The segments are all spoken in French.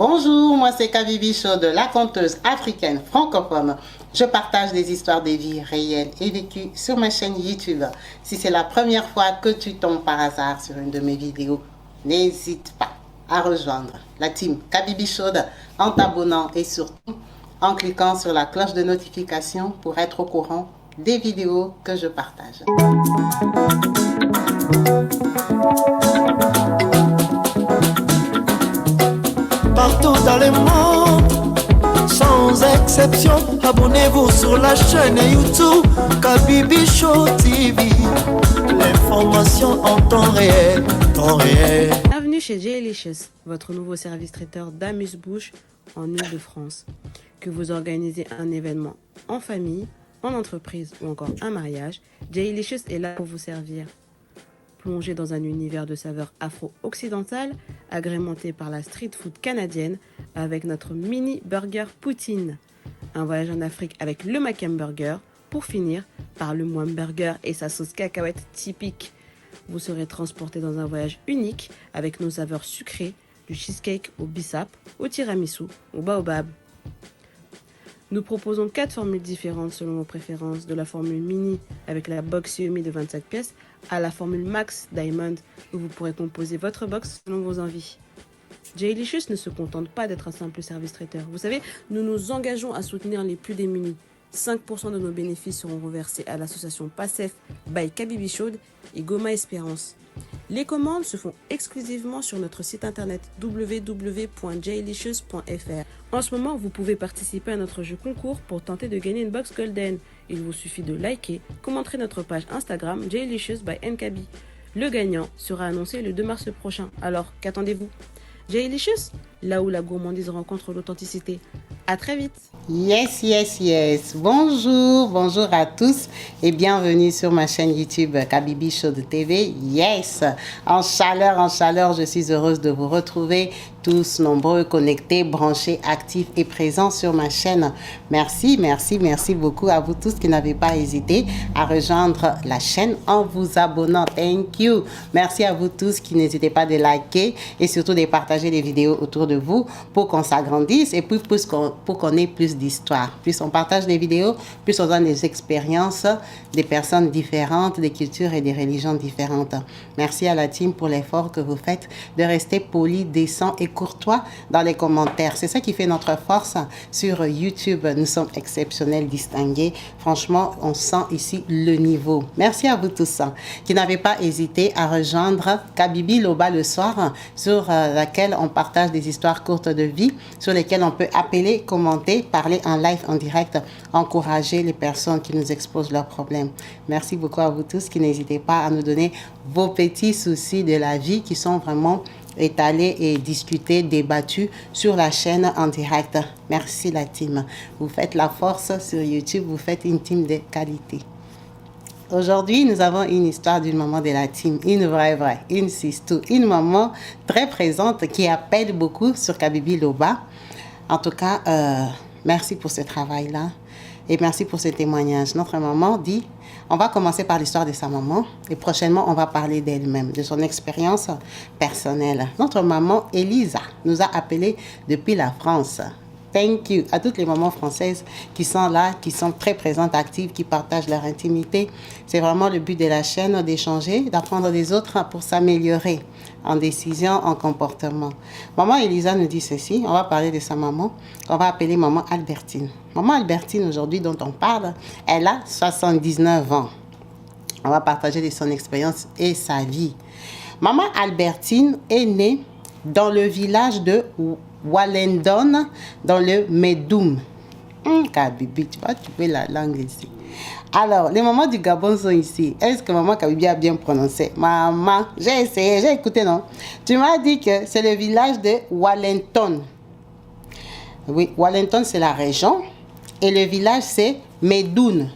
Bonjour, moi c'est Kabibi Chaude, la conteuse africaine francophone. Je partage des histoires de vie réelles et vécues sur ma chaîne YouTube. Si c'est la première fois que tu tombes par hasard sur une de mes vidéos, n'hésite pas à rejoindre la team Kabibi Chaude en t'abonnant et surtout en cliquant sur la cloche de notification pour être au courant des vidéos que je partage. Partout dans le monde, sans exception, abonnez-vous sur la chaîne YouTube Kabibi Show TV. L'information en temps réel, Bienvenue chez Jailicious, votre nouveau service traiteur d'amuse-bouche en Île-de-France. Que vous organisez un événement en famille, en entreprise ou encore un mariage, Jailicious est là pour vous servir. Plongé dans un univers de saveurs afro-occidentales, agrémenté par la street food canadienne avec notre mini burger poutine. Un voyage en Afrique avec le Macam Burger, pour finir par le Mwam Burger et sa sauce cacahuète typique. Vous serez transporté dans un voyage unique avec nos saveurs sucrées, du cheesecake au bissap, au tiramisu, au baobab. Nous proposons 4 formules différentes selon vos préférences, de la formule mini avec la box Xiaomi de 25 pièces à la formule Max Diamond où vous pourrez composer votre box selon vos envies. Jailicious ne se contente pas d'être un simple service traiteur. Vous savez, nous nous engageons à soutenir les plus démunis. 5% de nos bénéfices seront reversés à l'association PASSEF by Kabibi Chaude et Goma Espérance. Les commandes se font exclusivement sur notre site internet www.jailicious.fr. En ce moment, vous pouvez participer à notre jeu concours pour tenter de gagner une box Golden. Il vous suffit de liker, commenter notre page Instagram Jailicious by NKB. Le gagnant sera annoncé le 2 mars prochain. Alors, qu'attendez-vous? Jailicious, là où la gourmandise rencontre l'authenticité. À très vite. Yes. Bonjour à tous et bienvenue sur ma chaîne YouTube Kabibi Chaude TV. Yes, en chaleur, je suis heureuse de vous retrouver tous nombreux, connectés, branchés, actifs et présents sur ma chaîne. Merci beaucoup à vous tous qui n'avez pas hésité à rejoindre la chaîne en vous abonnant. Thank you. Merci à vous tous qui n'hésitez pas de liker et surtout de partager les vidéos autour de vous pour qu'on s'agrandisse et puis pour qu'on ait plus d'histoire. Plus on partage des vidéos, plus on donne des expériences des personnes différentes, des cultures et des religions différentes. Merci à la team pour l'effort que vous faites de rester poli, décent et courtois dans les commentaires. C'est ça qui fait notre force sur YouTube. Nous sommes exceptionnels, distingués. Franchement, on sent ici le niveau. Merci à vous tous qui n'avez pas hésité à rejoindre Kabibi Loba le soir, sur laquelle on partage des histoires courtes de vie, sur lesquelles on peut appeler, commenter, parler en live, en direct, encourager les personnes qui nous exposent leurs problèmes. Merci beaucoup à vous tous qui n'hésitez pas à nous donner vos petits soucis de la vie qui sont vraiment étalés et discutés, débattus sur la chaîne en direct. Merci la team. Vous faites la force sur YouTube, vous faites une team de qualité. Aujourd'hui, nous avons une histoire d'une maman de la team, une vraie, une sistou, une maman très présente qui appelle beaucoup sur Kabibi Loba. En tout cas, merci pour ce travail-là et merci pour ce témoignage. Notre maman dit, on va commencer par l'histoire de sa maman et prochainement, on va parler d'elle-même, de son expérience personnelle. Notre maman, Elisa, nous a appelés depuis la France. Thank you à toutes les mamans françaises qui sont là, qui sont très présentes, actives, qui partagent leur intimité. C'est vraiment le but de la chaîne, d'échanger, d'apprendre des autres pour s'améliorer en décision, en comportement. Maman Elisa nous dit ceci, on va parler de sa maman, qu'on va appeler maman Albertine. Maman Albertine, aujourd'hui, dont on parle, elle a 79 ans. On va partager de son expérience et sa vie. Maman Albertine est née dans le village de Wallendon, dans le Médoum. Kabibi, tu vois, tu peux la langue ici. Alors, les mamans du Gabon sont ici. Est-ce que maman Kabibi a bien prononcé? Maman, j'ai essayé, j'ai écouté, non? Tu m'as dit que c'est le village de Wallendon. Oui, Wallendon, c'est la région. Et le village, c'est Médoum.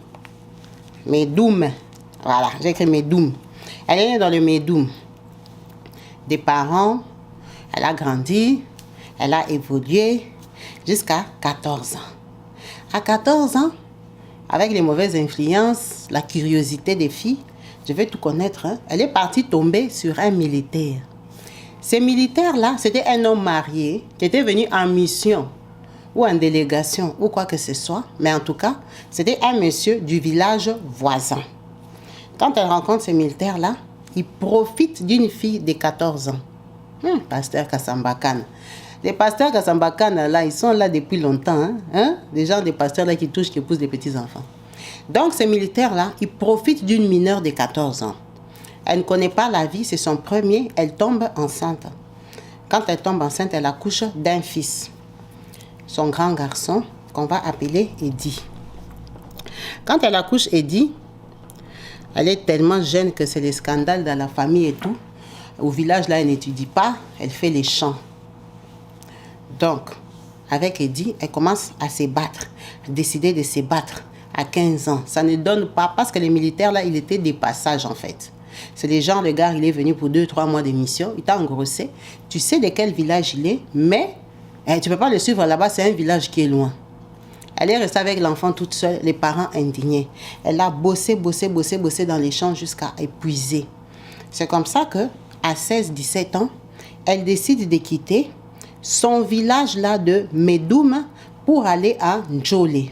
Médoum. Voilà, j'ai écrit Médoum. Elle est née dans le Médoum. Des parents, elle a grandi. Elle a évolué jusqu'à 14 ans. À 14 ans, avec les mauvaises influences, la curiosité des filles, je vais tout connaître, elle est partie tomber sur un militaire. Ces militaires-là, c'était un homme marié qui était venu en mission ou en délégation ou quoi que ce soit. Mais en tout cas, c'était un monsieur du village voisin. Quand elle rencontre ces militaires-là, il profite d'une fille de 14 ans. Pasteur Kassambakan. Les pasteurs Kassambakan, là, ils sont là depuis longtemps. Des gens, des pasteurs là qui touchent, qui poussent des petits-enfants. Donc, ces militaires-là, ils profitent d'une mineure de 14 ans. Elle ne connaît pas la vie, c'est son premier, elle tombe enceinte. Quand elle tombe enceinte, elle accouche d'un fils. Son grand garçon, qu'on va appeler Eddie. Quand elle accouche Eddie, elle est tellement jeune que c'est les scandales dans la famille et tout. Au village, là, elle n'étudie pas, elle fait les chants. Donc, avec Eddie, elle commence à se battre, à décider de se battre à 15 ans. Ça ne donne pas, parce que les militaires, là, il était des passages, en fait. C'est les gens, le gars, il est venu pour 2-3 mois de mission, il t'a engrossé. Tu sais de quel village il est, mais tu ne peux pas le suivre là-bas, c'est un village qui est loin. Elle est restée avec l'enfant toute seule, les parents indignés. Elle a bossé dans les champs jusqu'à épuiser. C'est comme ça que, à 16-17 ans, elle décide de quitter son village là de Medoum pour aller à Njolé.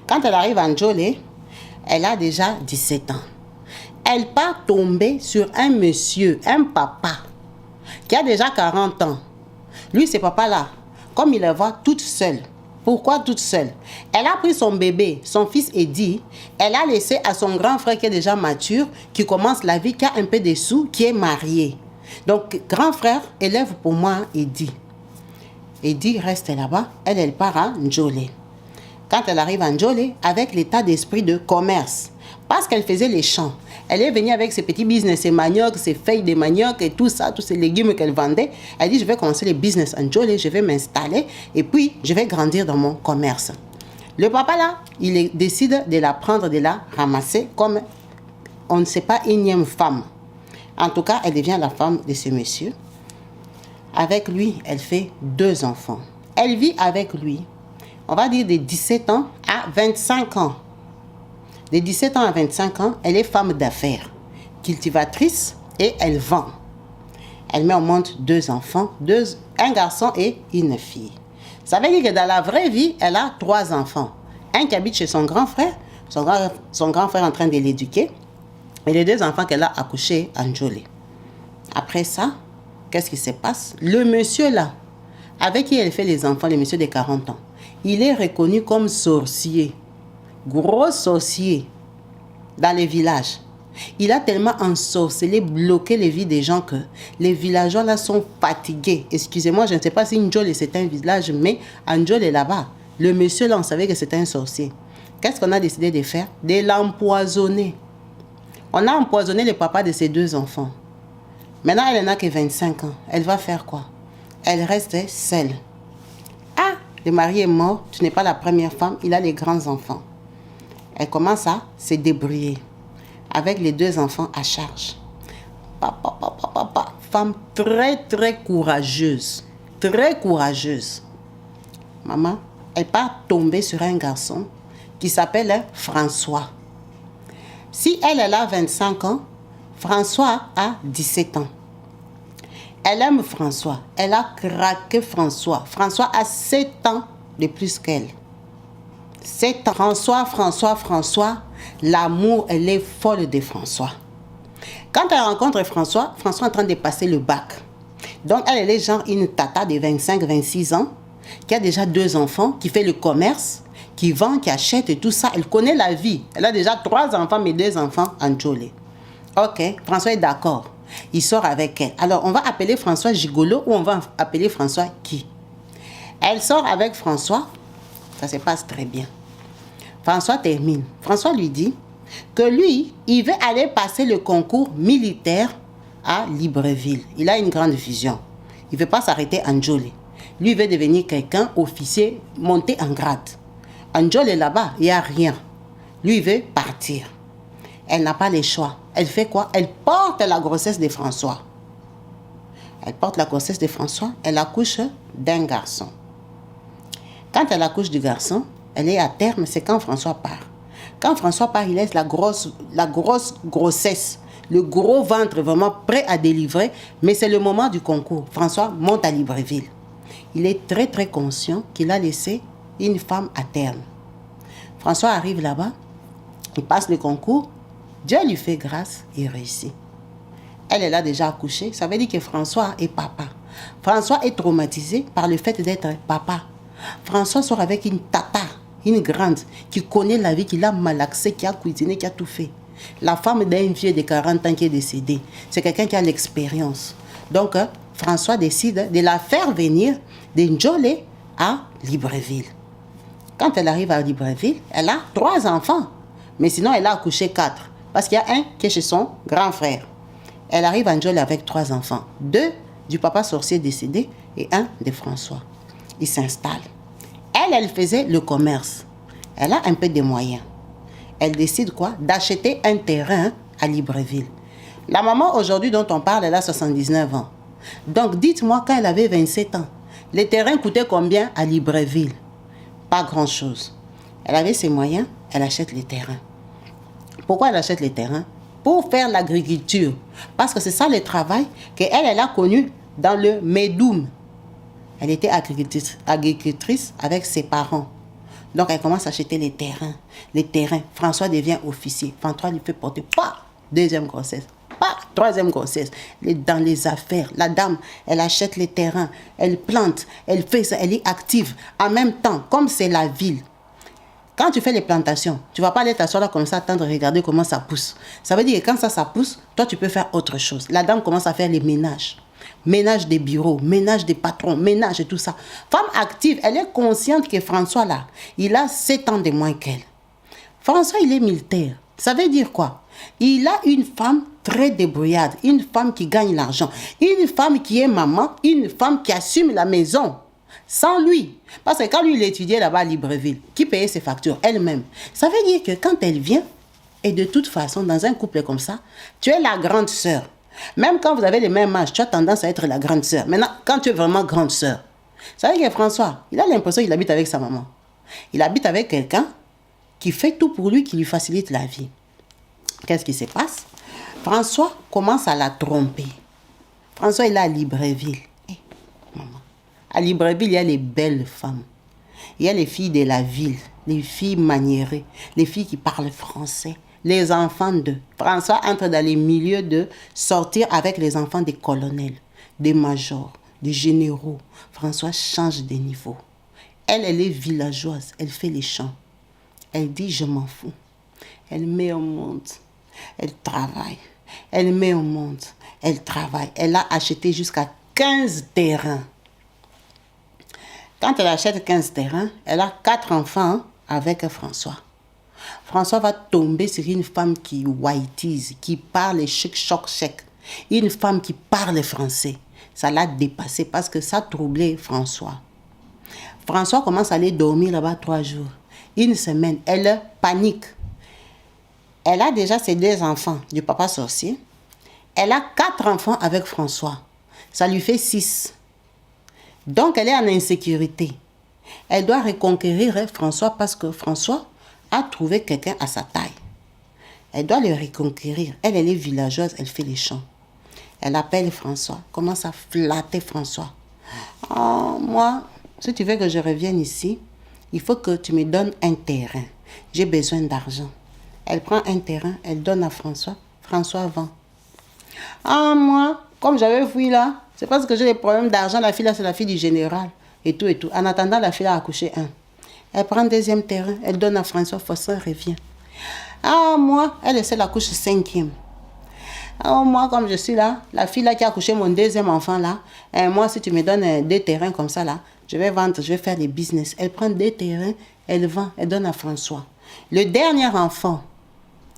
Quand elle arrive à Njolé, elle a déjà 17 ans. Elle part tomber sur un monsieur, un papa, qui a déjà 40 ans. Lui, ce papa-là, comme il la voit toute seule. Pourquoi toute seule? Elle a pris son bébé, son fils Eddie, elle a laissé à son grand frère qui est déjà mature, qui commence la vie, qui a un peu de sous, qui est marié. Donc, grand frère, élève pour moi Eddie. Eddie reste là-bas, elle part à Njolé. Quand elle arrive à Njolé, avec l'état d'esprit de commerce, parce qu'elle faisait les champs, elle est venue avec ses petits business, ses maniocs, ses feuilles de manioc et tout ça, tous ces légumes qu'elle vendait. Elle dit, je vais commencer les business en Njolé, je vais m'installer et puis je vais grandir dans mon commerce. Le papa là, il décide de la prendre, de la ramasser comme, on ne sait pas, énième femme. En tout cas, elle devient la femme de ce monsieur. Avec lui, elle fait 2 enfants. Elle vit avec lui, on va dire de 17 ans à 25 ans. De 17 ans à 25 ans, elle est femme d'affaires, cultivatrice et elle vend. Elle met au monde 2 enfants, un garçon et une fille. Ça veut dire que dans la vraie vie, elle a 3 enfants. Un qui habite chez son grand frère, son grand frère est en train de l'éduquer, et les 2 enfants qu'elle a accouchés à Njolé. Après ça, qu'est-ce qui se passe? Le monsieur là, avec qui elle fait les enfants, le monsieur de 40 ans, il est reconnu comme sorcier. Gros sorcier dans les villages. Il a tellement ensorcelé, bloqué les vies des gens que les villageois là sont fatigués. Excusez-moi, je ne sais pas si Njolé c'est un village, mais Njolé là-bas, le monsieur là, on savait que c'était un sorcier. Qu'est-ce qu'on a décidé de faire? De l'empoisonner. On a empoisonné le papa de ses 2 enfants. Maintenant, elle n'a que 25 ans. Elle va faire quoi? Elle reste seule. Ah, le mari est mort, tu n'es pas la première femme, il a les grands enfants. Elle commence à se débrouiller avec les 2 enfants à charge. Femme très courageuse. Très courageuse. Maman, elle part tomber sur un garçon qui s'appelle François. Si elle a 25 ans, François a 17 ans. Elle aime François. Elle a craqué François. François a 7 ans de plus qu'elle. 7 ans. François, l'amour, elle est folle de François. Quand elle rencontre François, François est en train de passer le bac. Donc, elle est genre une tata de 25-26 ans, qui a déjà 2 enfants, qui fait le commerce, qui vend, qui achète et tout ça. Elle connaît la vie. Elle a déjà 3 enfants, mais 2 enfants en Njolé. Ok, François est d'accord. Il sort avec elle. Alors, on va appeler François Gigolo ou on va appeler François qui? Elle sort avec François. Ça se passe très bien. François termine. François lui dit que lui, il veut aller passer le concours militaire à Libreville. Il a une grande vision. Il ne veut pas s'arrêter à Njolé. Lui, il veut devenir quelqu'un, officier, monter en grade. À Njolé, là-bas, il n'y a rien. Lui, il veut partir. Elle n'a pas le choix. Elle fait quoi? Elle porte la grossesse de François. Elle porte la grossesse de François. Elle accouche d'un garçon. Quand elle accouche du garçon, elle est à terme, c'est quand François part. Quand François part, il laisse la grosse grossesse le gros ventre vraiment prêt à délivrer, mais c'est le moment du concours. François monte à Libreville. Il est très très conscient qu'il a laissé une femme à terme. François arrive là-bas, il passe le concours, Dieu lui fait grâce et réussit. Elle est là déjà accouchée, ça veut dire que François est papa. François est traumatisé par le fait d'être papa. François sort avec une tata, une grande, qui connaît la vie, qui l'a malaxé, qui a cuisiné, qui a tout fait. La femme d'un vieux de 40 ans qui est décédé, c'est quelqu'un qui a l'expérience. Donc, François décide de la faire venir de Njolé à Libreville. Quand elle arrive à Libreville, elle a 3 enfants. Mais sinon, elle a accouché 4. Parce qu'il y a un qui est chez son grand frère. Elle arrive à Njolé avec 3 enfants. 2 du papa sorcier décédé et 1 de François. Il s'installe. Elle faisait le commerce. Elle a un peu de moyens. Elle décide quoi? D'acheter un terrain à Libreville. La maman aujourd'hui dont on parle, elle a 79 ans. Donc dites-moi, quand elle avait 27 ans, les terrains coûtaient combien à Libreville? Pas grand-chose. Elle avait ses moyens, elle achète les terrains. Pourquoi elle achète les terrains? Pour faire l'agriculture. Parce que c'est ça le travail qu'elle a connu dans le Médoum. Elle était agricultrice avec ses parents. Donc elle commence à acheter les terrains. Les terrains. François devient officier. François lui fait porter, deuxième grossesse. Troisième grossesse. Dans les affaires. La dame, elle achète les terrains. Elle plante. Elle fait ça. Elle est active. En même temps, comme c'est la ville. Quand tu fais les plantations, tu ne vas pas aller t'asseoir là comme ça, attendre, regarder comment ça pousse. Ça veut dire que quand ça pousse, toi, tu peux faire autre chose. La dame commence à faire les ménages. Ménage des bureaux, ménage des patrons, ménage et tout ça. Femme active, elle est consciente que François, là, il a 7 ans de moins qu'elle. François, il est militaire. Ça veut dire quoi? Il a une femme très débrouillarde, une femme qui gagne l'argent, une femme qui est maman, une femme qui assume la maison. Sans lui. Parce que quand lui, il étudiait là-bas à Libreville, qui payait ses factures? Elle-même. Ça veut dire que quand elle vient, et de toute façon, dans un couple comme ça, tu es la grande sœur. Même quand vous avez le même âge, tu as tendance à être la grande sœur. Maintenant, quand tu es vraiment grande sœur, ça veut dire que François, il a l'impression qu'il habite avec sa maman. Il habite avec quelqu'un qui fait tout pour lui, qui lui facilite la vie. Qu'est-ce qui se passe? François commence à la tromper. François, il est à Libreville. À Libreville, il y a les belles femmes. Il y a les filles de la ville, les filles maniérées, les filles qui parlent français, les enfants de... François entre dans les milieux de sortir avec les enfants des colonels, des majors, des généraux. François change de niveau. Elle est villageoise, elle fait les chants. Elle dit, je m'en fous. Elle met au monde, elle travaille. Elle met au monde, elle travaille. Elle a acheté jusqu'à 15 terrains. Quand elle achète 15 terrains, elle a 4 enfants avec François. François va tomber sur une femme qui whiteise, qui parle chic-choc-chec. Une femme qui parle français. Ça l'a dépassé parce que ça troublait François. François commence à aller dormir là-bas 3 jours. Une semaine, elle panique. Elle a déjà ses 2 enfants du papa sorcier. Elle a 4 enfants avec François. Ça lui fait 6. Donc, elle est en insécurité. Elle doit reconquérir François parce que François a trouvé quelqu'un à sa taille. Elle doit le reconquérir. Elle est villageoise, elle fait les chants. Elle appelle François, commence à flatter François. Oh, moi, si tu veux que je revienne ici, il faut que tu me donnes un terrain. J'ai besoin d'argent. Elle prend un terrain, elle donne à François. François vend. Ah, moi, comme j'avais fui là, c'est parce que j'ai des problèmes d'argent. La fille là, c'est la fille du général. Et tout, et tout. En attendant, la fille a accouché 1. Elle prend 2e terrain. Elle donne à François. François revient. Ah, moi, elle essaie la couche 5e. Ah, moi, comme je suis là, la fille là qui a accouché mon 2e enfant là, moi, si tu me donnes 2 terrains comme ça là, je vais vendre, je vais faire des business. Elle prend 2 terrains, elle vend, elle donne à François. Le dernier enfant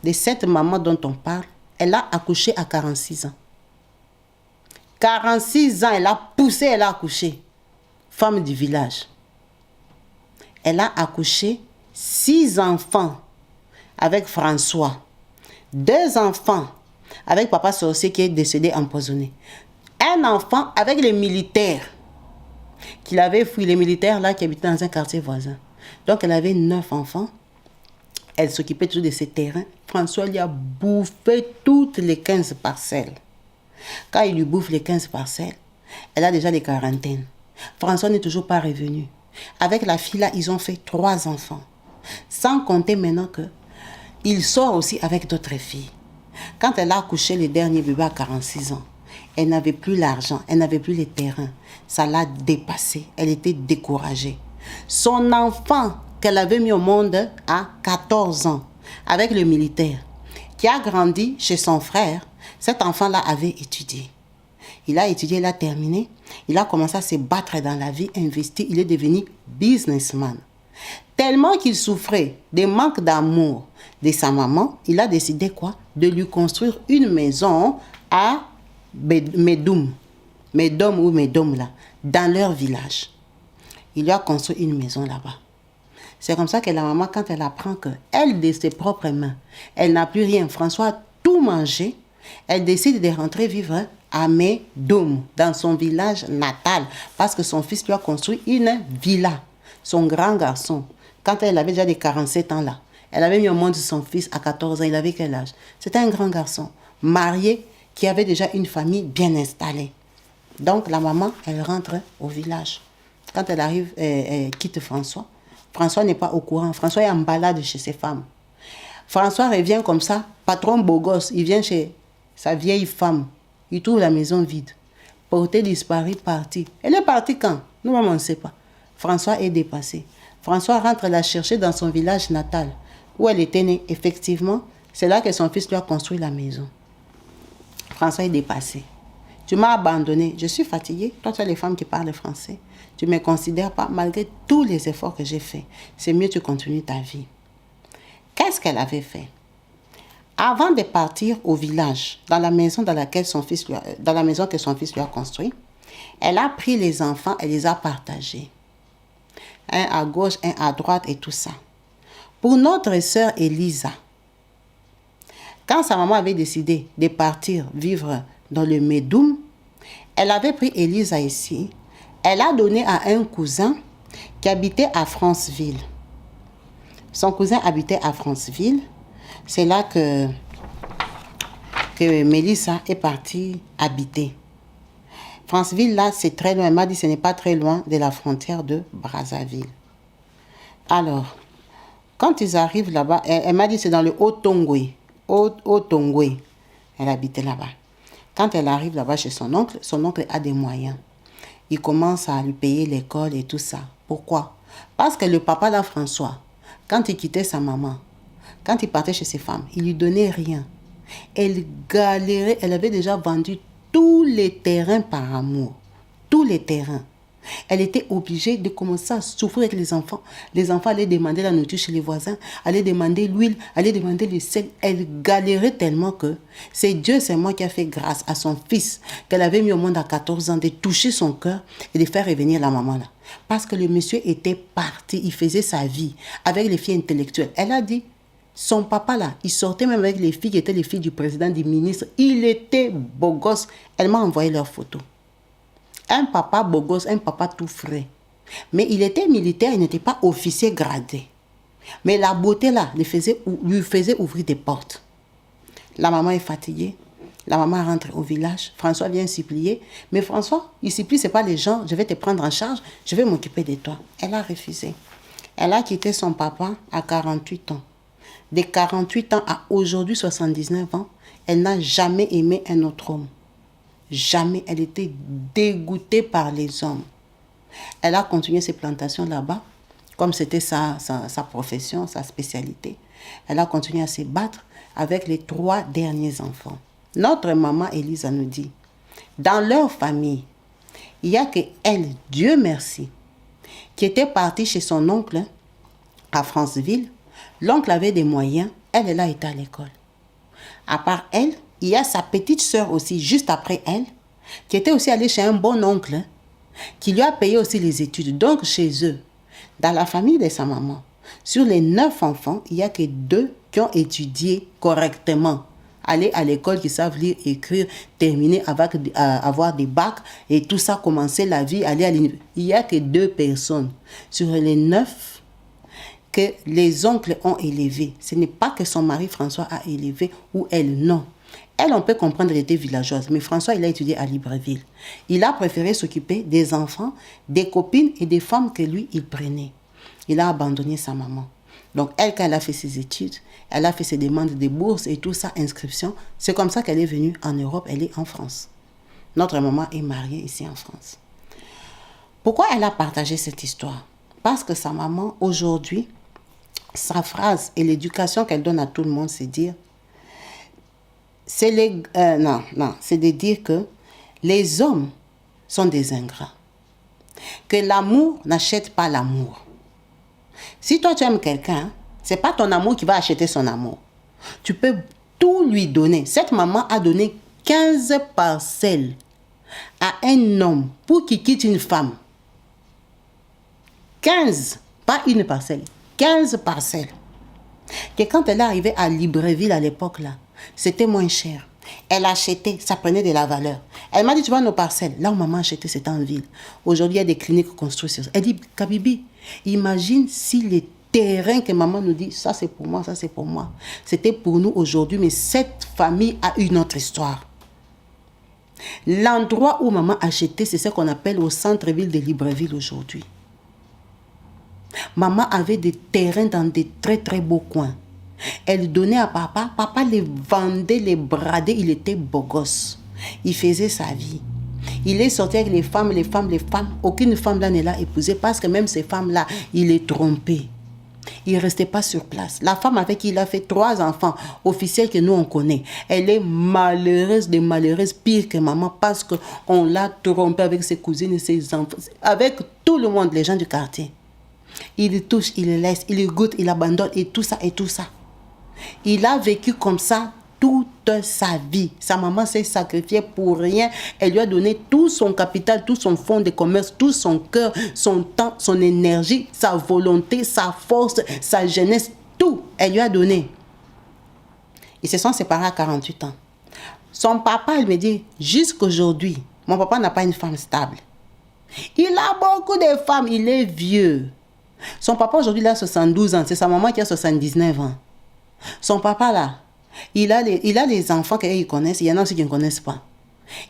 de cette maman dont on parle, elle a accouché à 46 ans. 46 ans, elle a poussé, elle a accouché. Femme du village. Elle a accouché 6 enfants avec François. 2 enfants avec papa sorcier qui est décédé empoisonné. Un enfant avec les militaires qu'il avait fui, les militaires là qui habitaient dans un quartier voisin. Donc elle avait 9 enfants. Elle s'occupait toujours de ses terrains. François lui a bouffé toutes les 15 parcelles. Quand il lui bouffe les 15 parcelles, elle a déjà les quarantaines. François n'est toujours pas revenu. Avec la fille là, ils ont fait 3 enfants. Sans compter maintenant que il sort aussi avec d'autres filles. Quand elle a accouché le dernier bébé à 46 ans, elle n'avait plus l'argent, elle n'avait plus les terrains. Ça l'a dépassée. Elle était découragée. Son enfant qu'elle avait mis au monde à 14 ans, avec le militaire, qui a grandi chez son frère, cet enfant-là avait étudié. Il a étudié, il a terminé. Il a commencé à se battre dans la vie, investi. Il est devenu businessman. Tellement qu'il souffrait des manques d'amour de sa maman, il a décidé quoi? De lui construire une maison à Médoum là, dans leur village. Il lui a construit une maison là-bas. C'est comme ça que la maman, quand elle apprend qu'elle, de ses propres mains, elle n'a plus rien, François a tout mangé, elle décide de rentrer vivre à Médoum, dans son village natal, parce que son fils lui a construit une villa. Son grand garçon, quand elle avait déjà des 47 ans là, elle avait mis au monde son fils à 14 ans, il avait quel âge? C'était un grand garçon, marié, qui avait déjà une famille bien installée. Donc la maman, elle rentre au village. Quand elle arrive, elle quitte François. François n'est pas au courant. François est en balade chez ses femmes. François revient comme ça, patron beau gosse. Il vient chez sa vieille femme. Il trouve la maison vide. Portée disparue, partie. Elle est partie quand? Nous-mêmes, on ne sait pas. François est dépassé. François rentre la chercher dans son village natal, où elle était née. Effectivement, c'est là que son fils lui a construit la maison. François est dépassé. Tu m'as abandonné. Je suis fatiguée. Toi, tu as les femmes qui parlent français. Tu ne me considères pas malgré tous les efforts que j'ai faits. C'est mieux que tu continues ta vie. Qu'est-ce qu'elle avait fait? Avant de partir au village, dans la maison que son fils lui a construite, elle a pris les enfants et les a partagés. Un à gauche, un à droite et tout ça. Pour notre sœur Elisa, quand sa maman avait décidé de partir vivre dans le Médoum, elle avait pris Elisa ici. Elle a donné à un cousin qui habitait à Franceville. Son cousin habitait à Franceville. C'est là que Mélissa est partie habiter. Franceville, là, c'est très loin. Elle m'a dit que ce n'est pas très loin de la frontière de Brazzaville. Alors, quand ils arrivent là-bas, elle m'a dit que c'est dans le Haut-Tongwe. Haut-Tongwe. Elle habitait là-bas. Quand elle arrive là-bas chez son oncle a des moyens. Il commence à lui payer l'école et tout ça. Pourquoi? Parce que le papa là, François, quand il quittait sa maman, quand il partait chez ses femmes, il lui donnait rien. Elle galérait, elle avait déjà vendu tous les terrains par amour. Tous les terrains. Elle était obligée de commencer à souffrir avec les enfants. Les enfants allaient demander la nourriture chez les voisins, allaient demander l'huile, allaient demander le sel. Elle galérait tellement que c'est Dieu, c'est moi qui a fait grâce à son fils qu'elle avait mis au monde à 14 ans, de toucher son cœur et de faire revenir la maman là. Parce que le monsieur était parti, il faisait sa vie avec les filles intellectuelles. Elle a dit, son papa là, il sortait même avec les filles qui étaient les filles du président, du ministre. Il était beau gosse. Elle m'a envoyé leurs photos. Un papa beau gosse, un papa tout frais. Mais il était militaire, il n'était pas officier gradé. Mais la beauté là lui faisait ouvrir des portes. La maman est fatiguée. La maman rentre au village. François vient supplier. Mais François, il supplie, ce n'est pas les gens. Je vais te prendre en charge. Je vais m'occuper de toi. Elle a refusé. Elle a quitté son papa à 48 ans. De 48 ans à aujourd'hui 79 ans, elle n'a jamais aimé un autre homme. Jamais. Elle était dégoûtée par les hommes. Elle a continué ses plantations là-bas, comme c'était sa profession, sa spécialité. Elle a continué à se battre avec les 3 derniers enfants. Notre maman Elisa nous dit, dans leur famille, il n'y a que elle, Dieu merci, qui était partie chez son oncle à Franceville. L'oncle avait des moyens, elle a été à l'école. À part elle, il y a sa petite sœur aussi, juste après elle, qui était aussi allée chez un bon oncle, qui lui a payé aussi les études. Donc, chez eux, dans la famille de sa maman, sur les 9 enfants, il n'y a que 2 qui ont étudié correctement. Aller à l'école, qui savent lire, écrire, terminer avec avoir des bacs et tout ça, commencer la vie, aller à l'université. Il n'y a que 2 personnes sur les 9 que les oncles ont élevé. Ce n'est pas que son mari François a élevé ou elle, non. Elle, on peut comprendre, elle était villageoise. Mais François, il a étudié à Libreville. Il a préféré s'occuper des enfants, des copines et des femmes que lui, il prenait. Il a abandonné sa maman. Donc, elle, quand elle a fait ses études, elle a fait ses demandes de bourse et tout ça, inscription. C'est comme ça qu'elle est venue en Europe, elle est en France. Notre maman est mariée ici en France. Pourquoi elle a partagé cette histoire? Parce que sa maman, aujourd'hui, sa phrase et l'éducation qu'elle donne à tout le monde, c'est dire, c'est de dire que les hommes sont des ingrats. Que l'amour n'achète pas l'amour. Si toi tu aimes quelqu'un, c'est pas ton amour qui va acheter son amour. Tu peux tout lui donner. Cette maman a donné 15 parcelles à un homme pour qu'il quitte une femme. 15, pas une parcelle, 15 parcelles. Que quand elle est arrivée à Libreville à l'époque là, c'était moins cher. Elle achetait, ça prenait de la valeur. Elle m'a dit, tu vois nos parcelles. Là où maman achetait, c'était en ville. Aujourd'hui, il y a des cliniques construites. Elle dit, Kabibi, imagine si les terrains que maman nous dit, ça c'est pour moi, ça c'est pour moi. C'était pour nous aujourd'hui, mais cette famille a une autre histoire. L'endroit où maman achetait, c'est ce qu'on appelle au centre-ville de Libreville aujourd'hui. Maman avait des terrains dans des très très beaux coins. Elle donnait à papa. Papa les vendait, les bradait. Il était beau gosse. Il faisait sa vie. Il est sorti avec les femmes. Aucune femme là ne l'a épousé parce que même ces femmes-là, il les trompait. Il ne restait pas sur place. La femme avec qui il a fait 3 enfants officiels que nous on connaît, elle est malheureuse, des malheureuses, pire que maman parce qu'on l'a trompée avec ses cousines et ses enfants, avec tout le monde, les gens du quartier. Il touche, il le laisse, il goûte, il abandonne et tout ça et tout ça. Il a vécu comme ça toute sa vie. Sa maman s'est sacrifiée pour rien. Elle lui a donné tout son capital, tout son fonds de commerce, tout son cœur, son temps, son énergie, sa volonté, sa force, sa jeunesse, tout. Elle lui a donné. Ils se sont séparés à 48 ans. Son papa, il me dit, jusqu'aujourd'hui, mon papa n'a pas une femme stable. Il a beaucoup de femmes, il est vieux. Son papa aujourd'hui il a 72 ans, c'est sa maman qui a 79 ans. Son papa là, il a les enfants qu'ils connaissent, il y en a aussi qui ne connaissent pas.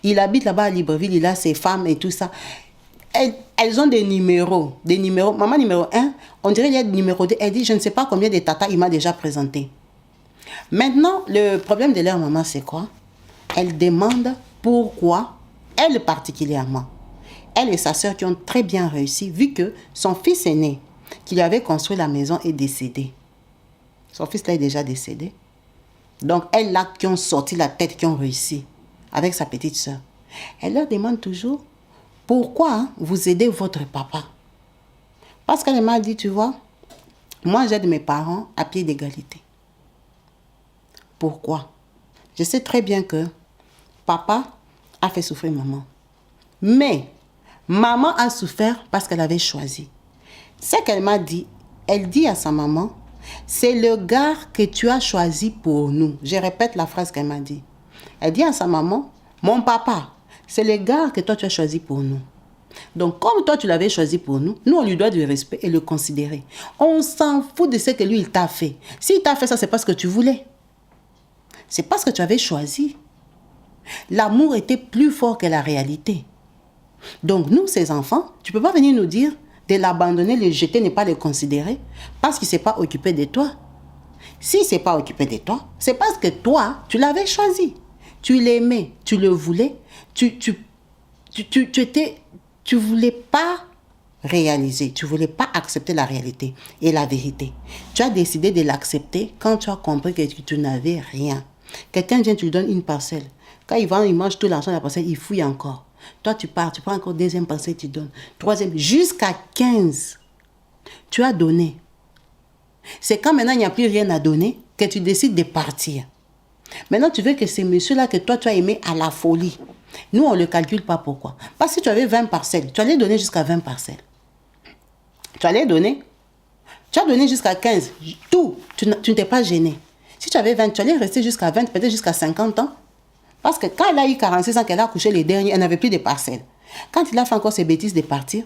Il habite là-bas à Libreville, il a ses femmes et tout ça. Elles ont des numéros. Maman numéro 1, on dirait qu'il y a des numéros 2. Elle dit, je ne sais pas combien de tatas il m'a déjà présenté. Maintenant, le problème de leur maman, c'est quoi? Elle demande pourquoi, elle particulièrement, elle et sa sœur qui ont très bien réussi, vu que son fils aîné, qui lui avait construit la maison, est décédé. Son fils là est déjà décédé. Donc, elles là qui ont sorti la tête, qui ont réussi, avec sa petite sœur. Elle leur demande toujours, pourquoi vous aidez votre papa? Parce qu'elle m'a dit, tu vois, moi j'aide mes parents à pied d'égalité. Pourquoi? Je sais très bien que papa a fait souffrir maman. Mais maman a souffert parce qu'elle avait choisi. Ce qu'elle m'a dit, elle dit à sa maman, c'est le gars que tu as choisi pour nous. Je répète la phrase qu'elle m'a dit. Elle dit à sa maman, mon papa, c'est le gars que toi tu as choisi pour nous. Donc comme toi tu l'avais choisi pour nous, nous on lui doit du respect et le considérer. On s'en fout de ce que lui il t'a fait. S'il t'a fait ça, c'est parce que tu voulais. C'est parce que tu avais choisi. L'amour était plus fort que la réalité. Donc nous, ces enfants, tu ne peux pas venir nous dire de l'abandonner, le jeter, ne pas le considérer parce qu'il ne s'est pas occupé de toi. S'il ne s'est pas occupé de toi, c'est parce que toi, tu l'avais choisi. Tu l'aimais, tu le voulais, tu voulais pas réaliser, tu voulais pas accepter la réalité et la vérité. Tu as décidé de l'accepter quand tu as compris que tu n'avais rien. Quelqu'un vient, tu lui donnes une parcelle. Quand il vend, il mange tout l'argent de la parcelle, il fouille encore. Toi, tu pars, tu prends encore deuxième parcelle, tu donnes. Troisième, jusqu'à 15. Tu as donné. C'est quand maintenant il n'y a plus rien à donner que tu décides de partir. Maintenant, tu veux que ces messieurs-là que toi, tu as aimé à la folie. Nous, on ne le calcule pas. Pourquoi? Parce que si tu avais 20 parcelles, tu allais donner jusqu'à 20 parcelles. Tu allais donner. Tu as donné jusqu'à 15. Tout. Tu ne t'es pas gêné. Si tu avais 20, tu allais rester jusqu'à 20, peut-être jusqu'à 50 ans. Parce que quand elle a eu 46 ans, qu'elle a accouché les derniers, elle n'avait plus de parcelles. Quand il a fait encore ses bêtises de partir,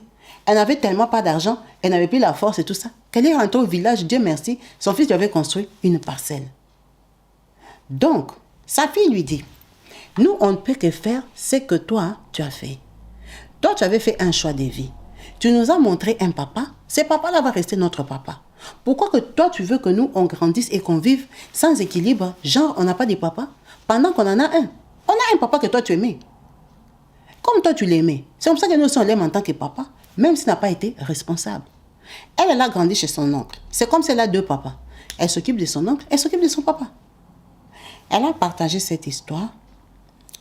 Elle n'avait tellement pas d'argent, elle n'avait plus la force et tout ça. Qu'elle est rentrée au village, Dieu merci, son fils lui avait construit une parcelle. Donc, sa fille lui dit, nous, on ne peut que faire ce que toi, tu as fait. Toi, tu avais fait un choix de vie. Tu nous as montré un papa. Ce papa-là va rester notre papa. Pourquoi que toi, tu veux que nous, on grandisse et qu'on vive sans équilibre? Genre, on n'a pas de papa, pendant qu'on en a un. On a un papa que toi, tu aimais. Comme toi, tu l'aimais. C'est comme ça que nous aussi, on l'aime en tant que papa, même s'il n'a pas été responsable. Elle a grandi chez son oncle. C'est comme si elle a deux papas. Elle s'occupe de son oncle, elle s'occupe de son papa. Elle a partagé cette histoire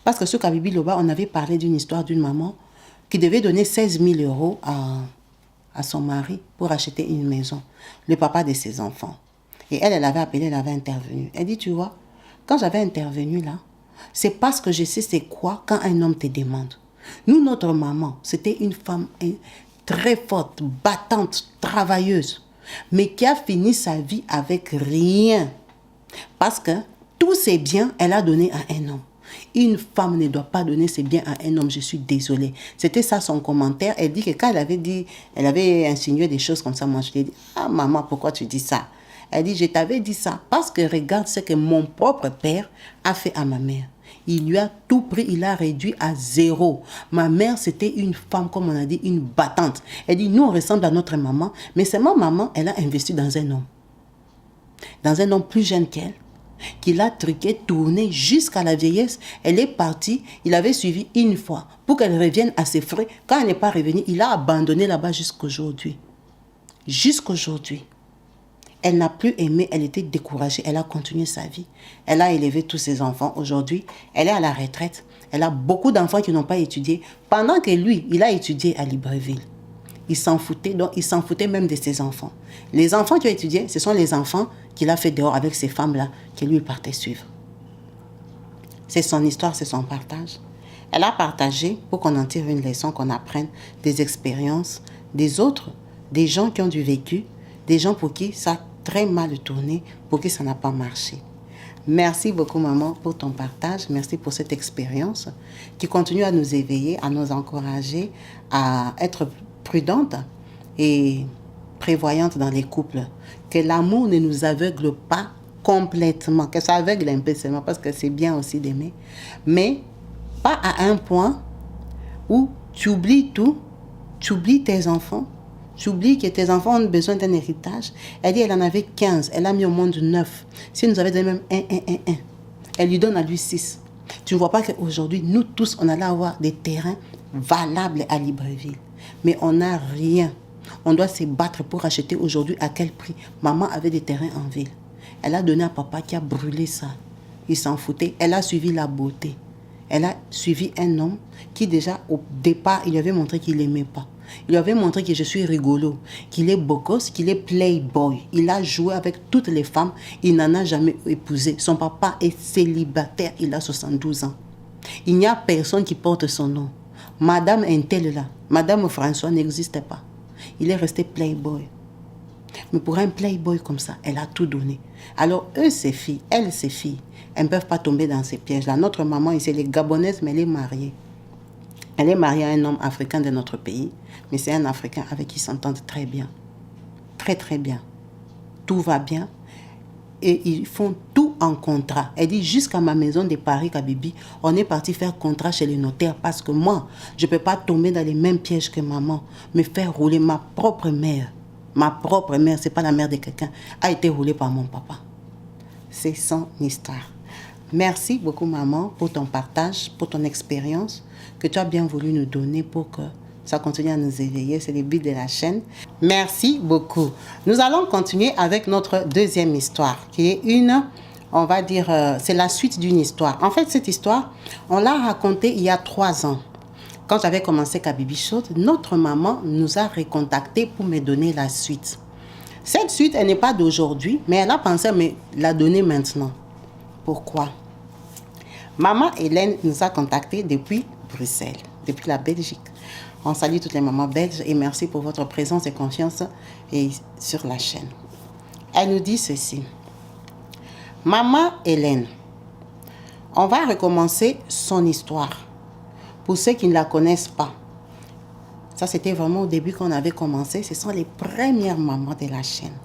parce que sur Kabibi Loba, on avait parlé d'une histoire d'une maman qui devait donner 16 000 euros à son mari pour acheter une maison, le papa de ses enfants. Et elle avait appelé, elle avait intervenu. Elle dit, tu vois, quand j'avais intervenu là, c'est parce que je sais c'est quoi quand un homme te demande. Nous, notre maman, c'était une femme très forte, battante, travailleuse, mais qui a fini sa vie avec rien. Parce que tous ses biens, elle a donné à un homme. Une femme ne doit pas donner ses biens à un homme, je suis désolée. C'était ça son commentaire. Elle dit que quand elle avait insinué des choses comme ça, moi je lui ai dit, ah maman, pourquoi tu dis ça? Elle dit, je t'avais dit ça parce que regarde ce que mon propre père a fait à ma mère. Il lui a tout pris, il a réduit à zéro. Ma mère, c'était une femme, comme on a dit, une battante. Elle dit, nous, on ressemble à notre maman, mais c'est ma maman, elle a investi dans un homme. Dans un homme plus jeune qu'elle, qui l'a truqué, tourné jusqu'à la vieillesse. Elle est partie, il avait suivi une fois pour qu'elle revienne à ses frais. Quand elle n'est pas revenue, il a abandonné là-bas jusqu'aujourd'hui. Jusqu'aujourd'hui. Elle n'a plus aimé, elle était découragée, elle a continué sa vie. Elle a élevé tous ses enfants. Aujourd'hui, elle est à la retraite. Elle a beaucoup d'enfants qui n'ont pas étudié, pendant que lui, il a étudié à Libreville. Il s'en foutait, donc il s'en foutait même de ses enfants. Les enfants qui ont étudié, ce sont les enfants qu'il a fait dehors avec ces femmes-là, que lui, il partait suivre. C'est son histoire, c'est son partage. Elle a partagé pour qu'on en tire une leçon, qu'on apprenne des expériences des autres, des gens qui ont du vécu, des gens pour qui ça a très mal tourné, pour qui ça n'a pas marché. Merci beaucoup, maman, pour ton partage. Merci pour cette expérience qui continue à nous éveiller, à nous encourager, à être prudente et prévoyante dans les couples. Que l'amour ne nous aveugle pas complètement, que ça aveugle un peu seulement, parce que c'est bien aussi d'aimer, mais pas à un point où tu oublies tout, tu oublies tes enfants, tu oublies que tes enfants ont besoin d'un héritage. Elle dit, elle en avait 15, elle a mis au monde 9. Si elle nous avait donné même un, elle lui donne à lui 6. Tu ne vois pas qu'aujourd'hui, nous tous, on allait avoir des terrains valables à Libreville. Mais on n'a rien. On doit se battre pour acheter aujourd'hui à quel prix. Maman avait des terrains en ville. Elle a donné à papa qui a brûlé ça. Il s'en foutait. Elle a suivi la beauté. Elle a suivi un homme qui déjà au départ, il lui avait montré qu'il n'aimait pas. Il lui avait montré que je suis rigolo, qu'il est beau gosse, qu'il est playboy. Il a joué avec toutes les femmes. Il n'en a jamais épousé. Son papa est célibataire. Il a 72 ans. Il n'y a personne qui porte son nom. Madame Intel là, Madame François n'existait pas. Il est resté playboy. Mais pour un playboy comme ça, elle a tout donné. Alors eux, ses filles, elles, ses filles, elles ne peuvent pas tomber dans ces pièges-là. Notre maman ici, elle est gabonaise, mais elle est mariée. Elle est mariée à un homme africain de notre pays, mais c'est un Africain avec qui ils s'entendent très bien. Très, très bien. Tout va bien. Et ils font tout en contrat. Elle dit, jusqu'à ma maison de Paris, Kabibi, on est parti faire contrat chez les notaires parce que moi, je ne peux pas tomber dans les mêmes pièges que maman, me faire rouler. Ma propre mère, c'est pas la mère de quelqu'un, a été roulée par mon papa. C'est son histoire. Merci beaucoup, maman, pour ton partage, pour ton expérience que tu as bien voulu nous donner pour que ça continue à nous éveiller. C'est le but de la chaîne. Merci beaucoup. Nous allons continuer avec notre deuxième histoire, qui est on va dire, c'est la suite d'une histoire. En fait, cette histoire, on l'a racontée il y a 3 ans. Quand j'avais commencé Kabibi Show, notre maman nous a recontactés pour me donner la suite. Cette suite, elle n'est pas d'aujourd'hui, mais elle a pensé à me la donner maintenant. Pourquoi? Maman Hélène nous a contactés depuis Bruxelles, depuis la Belgique. On salue toutes les mamans belges et merci pour votre présence et confiance sur la chaîne. Elle nous dit ceci. Maman Hélène, on va recommencer son histoire. Pour ceux qui ne la connaissent pas, Ça, c'était vraiment au début qu'on avait commencé. Ce sont les premières mamans de la chaîne.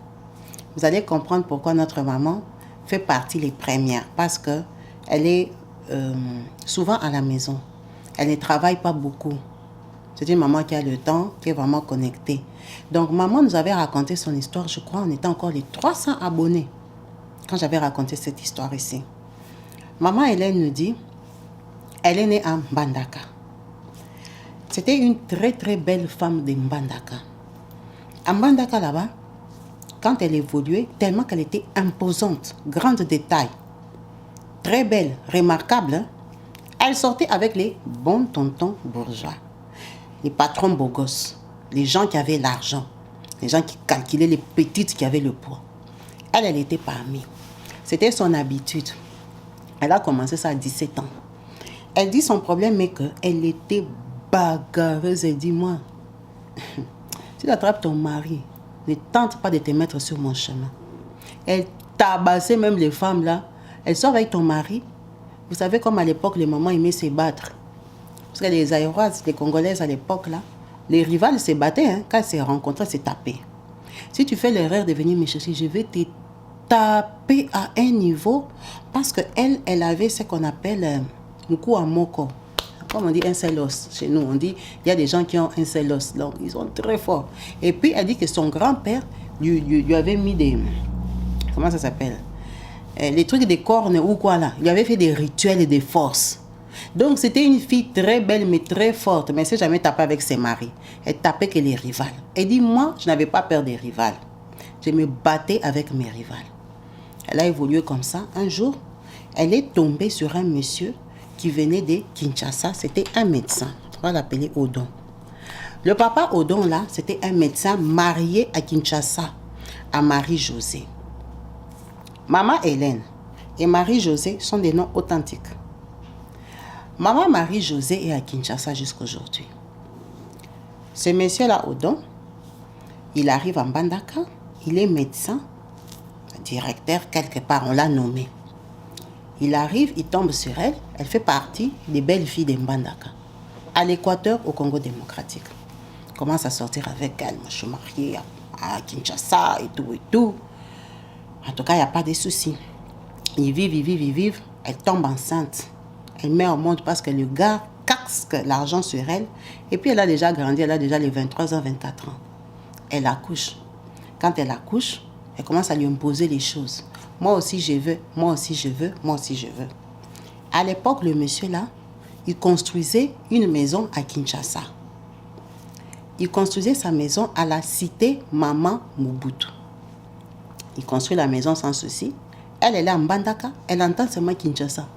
Vous allez comprendre pourquoi notre maman fait partie des premières. Parce qu'elle est souvent à la maison. Elle ne travaille pas beaucoup. C'est une maman qui a le temps, qui est vraiment connectée. Donc, maman nous avait raconté son histoire, je crois, on était encore les 300 abonnés quand j'avais raconté cette histoire ici. Maman Hélène nous dit, elle est née à Mbandaka. C'était une très très belle femme de Mbandaka. À Mbandaka là-bas, quand elle évoluait, tellement qu'elle était imposante, grande de taille, très belle, remarquable, hein? Elle sortait avec les bons tontons bourgeois, les patrons beaux gosses, les gens qui avaient l'argent, les gens qui calculaient les petites qui avaient le poids. Elle était parmi. C'était son habitude. Elle a commencé ça à 17 ans. Elle dit son problème est qu'elle était bagarreuse. Elle dit, moi, si tu attrapes ton mari, ne tente pas de te mettre sur mon chemin. Elle tabassait même les femmes là. Elle sort avec ton mari. Vous savez comme à l'époque, les mamans aimaient se battre. Parce que les Aéroises, les Congolaises à l'époque là, les rivales se battaient. Hein. Quand elles se rencontraient, se tapaient. Si tu fais l'erreur de venir me chercher, je vais te taper à un niveau. Parce qu'elle, elle avait ce qu'on appelle un coup à moko. Comme on dit un seul os chez nous, on dit il y a des gens qui ont un seul os, donc ils sont très forts. Et puis elle dit que son grand-père lui avait mis des, comment ça s'appelle, les trucs des cornes ou quoi là, il avait fait des rituels et des forces. Donc c'était une fille très belle mais très forte, mais elle ne s'est jamais tapée avec ses maris. Elle tapait que les rivales. Elle dit moi je n'avais pas peur des rivales, je me battais avec mes rivales. Elle a évolué comme ça. Un jour, elle est tombée sur un monsieur qui venait de Kinshasa, c'était un médecin, on va l'appeler Odon. Le papa Odon là, c'était un médecin marié à Kinshasa, à Marie-Josée. Maman Hélène et Marie-Josée sont des noms authentiques. Maman Marie-Josée est à Kinshasa jusqu'à aujourd'hui. Ce monsieur là Odon, il arrive en Mbandaka, il est médecin, directeur quelque part, on l'a nommé. Il arrive, il tombe sur elle. Elle fait partie des belles filles de Mbandaka. À l'Équateur, au Congo démocratique. Il commence à sortir avec elle. Moi, je suis mariée à Kinshasa et tout et tout. En tout cas, il n'y a pas de soucis. Ils vivent. Elle tombe enceinte. Elle met au monde parce que le gars casque l'argent sur elle. Et puis, elle a déjà grandi. Elle a déjà les 23 ans, 24 ans. Elle accouche. Quand elle accouche, elle commence à lui imposer les choses. Moi aussi je veux, moi aussi je veux, moi aussi je veux. À l'époque, le monsieur là, il construisait une maison à Kinshasa. Il construisait sa maison à la cité Maman Mobutu. Il construit la maison sans souci. Elle est en Mbandaka, elle entend seulement Kinshasa.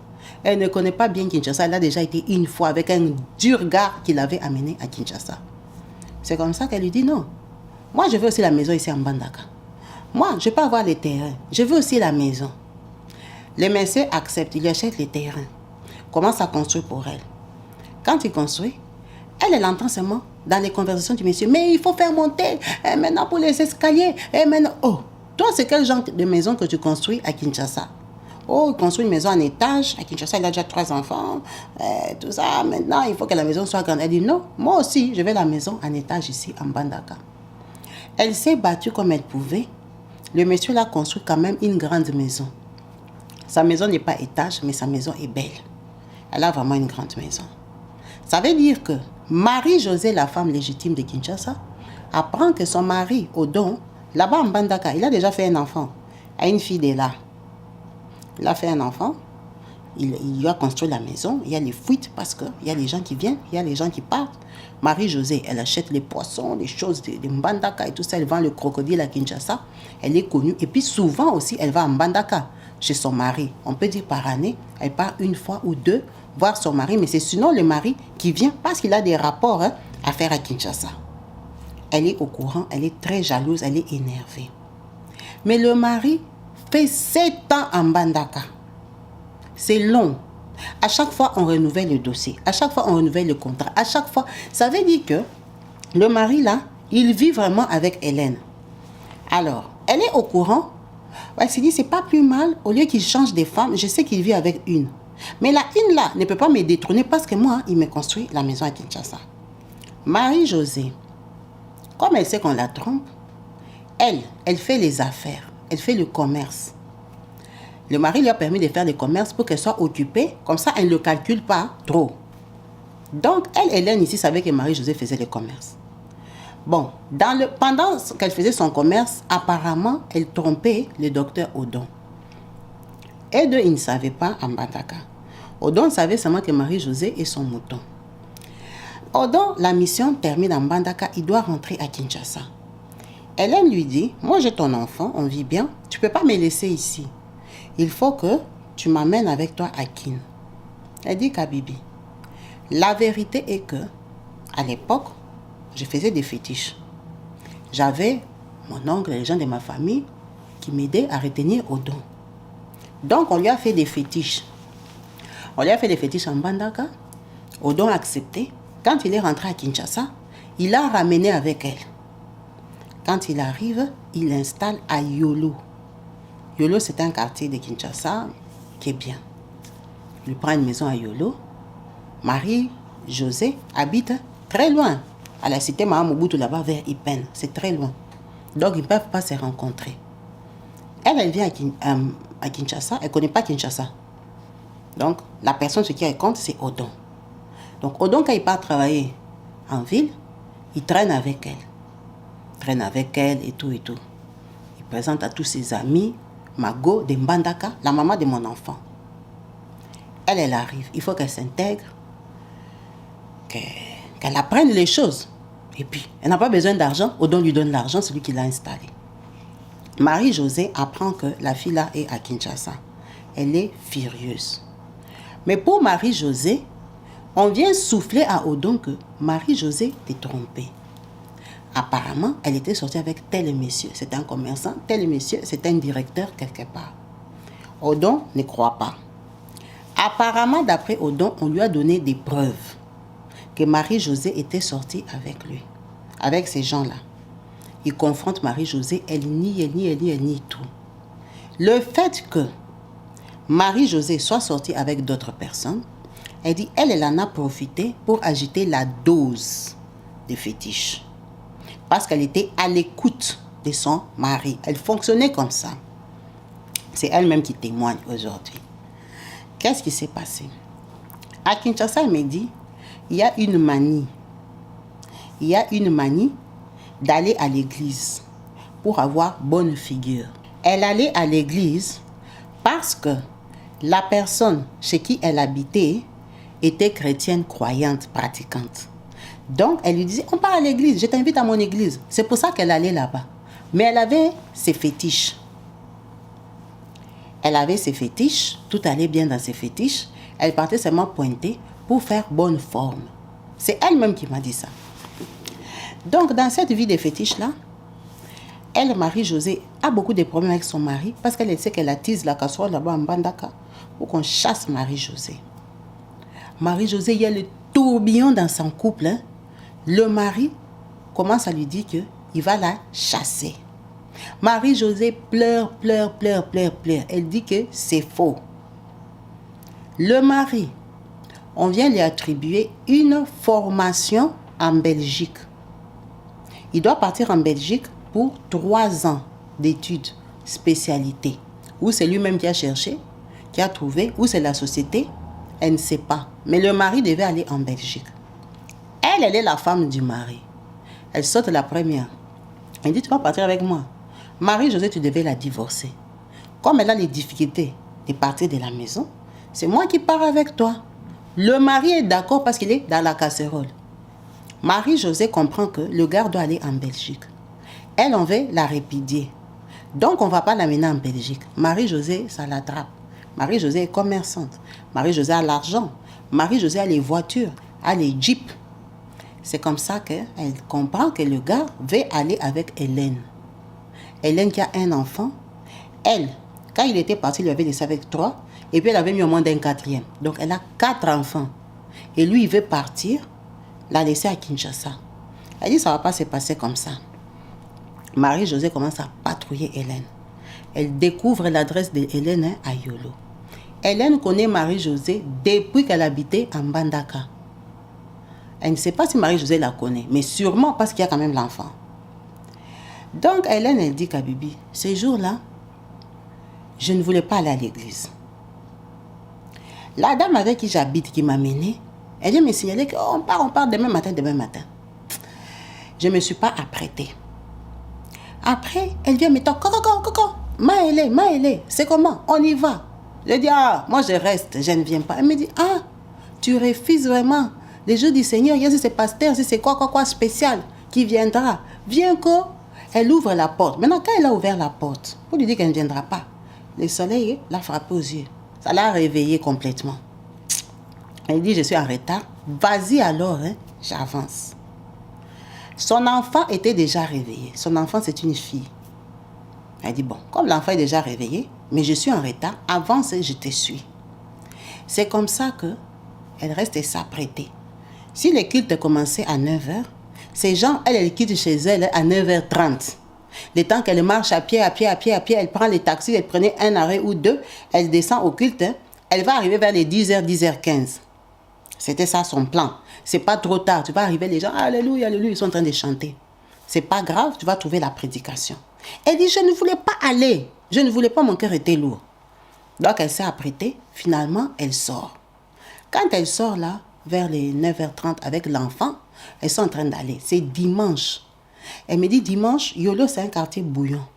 Elle ne connaît pas bien Kinshasa, elle a déjà été une fois avec un dur gars qui l'avait amené à Kinshasa. C'est comme ça qu'elle lui dit non. Moi je veux aussi la maison ici en Mbandaka. Moi, je peux avoir les terrains. Je veux aussi la maison. Le monsieur accepte, il lui achète les terrains. Commence à construire pour elle. Quand il construit, elle entend seulement dans les conversations du monsieur. Mais il faut faire monter maintenant pour les escaliers. Et maintenant, oh, toi, c'est quel genre de maison que tu construis à Kinshasa? Oh, il construit une maison en étage. À Kinshasa, il a déjà 3 enfants. Tout ça, maintenant, il faut que la maison soit grande. Elle dit non, moi aussi, je veux la maison en étage ici, en Mbandaka. Elle s'est battue comme elle pouvait. Le monsieur l'a construit quand même une grande maison. Sa maison n'est pas étage, mais sa maison est belle. Elle a vraiment une grande maison. Ça veut dire que Marie-Josée, la femme légitime de Kinshasa, apprend que son mari, Odon, là-bas en Mbandaka, il a déjà fait un enfant à une fille de là. Il a fait un enfant, il lui a construit la maison, il y a les fuites parce qu'il y a les gens qui viennent, il y a les gens qui partent. Marie-Josée, elle achète les poissons, les choses de Mbandaka et tout ça, elle vend le crocodile à Kinshasa, elle est connue. Et puis souvent aussi, elle va à Mbandaka chez son mari. On peut dire par année, elle part une fois ou deux voir son mari, mais c'est sinon le mari qui vient parce qu'il a des rapports à faire à Kinshasa. Elle est au courant, elle est très jalouse, elle est énervée. Mais le mari fait 7 ans en Mbandaka. C'est long. À chaque fois, on renouvelle le dossier. À chaque fois, on renouvelle le contrat. À chaque fois, ça veut dire que le mari, là, il vit vraiment avec Hélène. Alors, elle est au courant. Elle s'est dit, c'est pas plus mal. Au lieu qu'il change des femmes, je sais qu'il vit avec une. Mais la une, là, ne peut pas me détrôner parce que moi, il me construit la maison à Kinshasa. Marie-Josée, comme elle sait qu'on la trompe, elle fait les affaires, elle fait le commerce. Le mari lui a permis de faire le commerce pour qu'elle soit occupée, comme ça elle ne le calcule pas trop. Donc Hélène ici savait que Marie-Josée faisait le commerce. Bon, pendant qu'elle faisait son commerce, apparemment, elle trompait le docteur Odon. Et deux, ils ne savaient pas en Mbandaka. Odon savait seulement que Marie-Josée est son mouton. Odon, la mission termine en Mbandaka, il doit rentrer à Kinshasa. Hélène lui dit, moi j'ai ton enfant, on vit bien, tu ne peux pas me laisser ici. Il faut que tu m'amènes avec toi à Kin. Elle dit, Kabibi, la vérité est que, à l'époque, je faisais des fétiches. J'avais mon oncle et les gens de ma famille qui m'aidaient à retenir Odon. Donc, on lui a fait des fétiches. On lui a fait des fétiches en Mbandaka. Odon a accepté. Quand il est rentré à Kinshasa, il l'a ramené avec elle. Quand il arrive, il l'installe à Yolo. Yolo, c'est un quartier de Kinshasa qui est bien. Il prend une maison à Yolo. Marie-Josée habite très loin, à la cité Mahamouboutou, là-bas, vers Ipen. C'est très loin. Donc, ils ne peuvent pas se rencontrer. Elle vient à Kinshasa. Elle ne connaît pas Kinshasa. Donc, la personne, ce qui elle compte, c'est Odon. Donc, Odon, quand il part travailler en ville, il traîne avec elle. Il traîne avec elle et tout et tout. Il présente à tous ses amis, Mago de Mbandaka, la maman de mon enfant. Elle arrive. Il faut qu'elle s'intègre, qu'elle apprenne les choses. Et puis, elle n'a pas besoin d'argent. Odon lui donne l'argent, celui qui l'a installé. Marie-Josée apprend que la fille là est à Kinshasa. Elle est furieuse. Mais pour Marie-Josée, on vient souffler à Odon que Marie-Josée t'est trompée. Apparemment, elle était sortie avec tel monsieur. C'est un commerçant. Tel monsieur, c'est un directeur quelque part. Odon ne croit pas. Apparemment, d'après Odon, on lui a donné des preuves que Marie-Josée était sortie avec lui, avec ces gens-là. Il confronte Marie-Josée, elle nie tout. Le fait que Marie-Josée soit sortie avec d'autres personnes, elle dit, elle en a profité pour agiter la dose de fétiche. Parce qu'elle était à l'écoute de son mari. Elle fonctionnait comme ça. C'est elle-même qui témoigne aujourd'hui. Qu'est-ce qui s'est passé? À Kinshasa, elle me dit, il y a une manie. Il y a une manie d'aller à l'église pour avoir bonne figure. Elle allait à l'église parce que la personne chez qui elle habitait était chrétienne, croyante, pratiquante. Donc, elle lui disait, on part à l'église, je t'invite à mon église. C'est pour ça qu'elle allait là-bas. Mais elle avait ses fétiches. Elle avait ses fétiches, tout allait bien dans ses fétiches. Elle partait seulement pointer pour faire bonne forme. C'est elle-même qui m'a dit ça. Donc, dans cette vie de fétiches-là, elle, Marie-Josée, a beaucoup de problèmes avec son mari parce qu'elle sait qu'elle attise la casserole là-bas en Mbandaka pour qu'on chasse Marie-Josée. Marie-Josée, il y a le tourbillon dans son couple. Hein. Le mari commence à lui dire qu'il va la chasser. Marie-Josée pleure. Elle dit que c'est faux. Le mari, on vient lui attribuer une formation en Belgique. Il doit partir en Belgique pour 3 ans d'études, spécialité. Ou c'est lui-même qui a cherché, qui a trouvé, ou c'est la société, elle ne sait pas. Mais le mari devait aller en Belgique. Elle est la femme du mari. Elle saute la première. Elle dit, tu vas partir avec moi. Marie-Josée, tu devais la divorcer. Comme elle a les difficultés de partir de la maison, c'est moi qui pars avec toi. Le mari est d'accord parce qu'il est dans la casserole. Marie-Josée comprend que le gars doit aller en Belgique. Elle, on veut la répudier. Donc, on ne va pas l'amener en Belgique. Marie-Josée, ça l'attrape. Marie-Josée est commerçante. Marie-Josée a l'argent. Marie-Josée a les voitures, a les jeeps. C'est comme ça qu'elle comprend que le gars veut aller avec Hélène. Hélène qui a un enfant. Elle, quand il était parti, il lui avait laissé avec 3. Et puis, elle avait mis au moins d'un 4e. Donc, elle a 4 enfants. Et lui, il veut partir, la laisser à Kinshasa. Elle dit, ça ne va pas se passer comme ça. Marie-Josée commence à patrouiller Hélène. Elle découvre l'adresse de Hélène à Yolo. Hélène connaît Marie-Josée depuis qu'elle habitait en Mbandaka. Elle ne sait pas si Marie-Josée la connaît, mais sûrement parce qu'il y a quand même l'enfant. Donc, Hélène, elle dit qu'à Bibi, ces jours-là, je ne voulais pas aller à l'église. La dame avec qui j'habite, qui m'a menée, elle vient me signaler qu'on part demain matin. Je ne me suis pas apprêtée. Après, elle vient me dire, Coco, Maëlé, c'est comment? On y va. Je dis, moi je reste, je ne viens pas. Elle me dit, tu refuses vraiment. Les jours du Seigneur, il y a ce pasteur, c'est quoi spécial qui viendra. Viens, quoi. Elle ouvre la porte. Maintenant, quand elle a ouvert la porte, pour lui dire qu'elle ne viendra pas, le soleil l'a frappé aux yeux. Ça l'a réveillée complètement. Elle dit, je suis en retard. Vas-y alors, j'avance. Son enfant était déjà réveillé. Son enfant, c'est une fille. Elle dit, bon, comme l'enfant est déjà réveillé, mais je suis en retard, avance et je te suis. C'est comme ça qu'elle reste s'apprêter. Si le culte commençait à 9h, ces gens, elle quitte chez elle à 9h30. Le temps qu'elle marche à pied, elle prend les taxis, elle prenait un arrêt ou deux, elle descend au culte, elle va arriver vers les 10h, 10h15. C'était ça son plan. C'est pas trop tard, tu vas arriver, les gens, alléluia, ils sont en train de chanter. C'est pas grave, tu vas trouver la prédication. Elle dit, je ne voulais pas aller, je ne voulais pas, mon cœur était lourd. Donc elle s'est apprêtée, finalement elle sort. Quand elle sort là, vers les 9h30 avec l'enfant, elles sont en train d'aller. C'est dimanche. Elle me dit, dimanche, Yolo, c'est un quartier bouillant.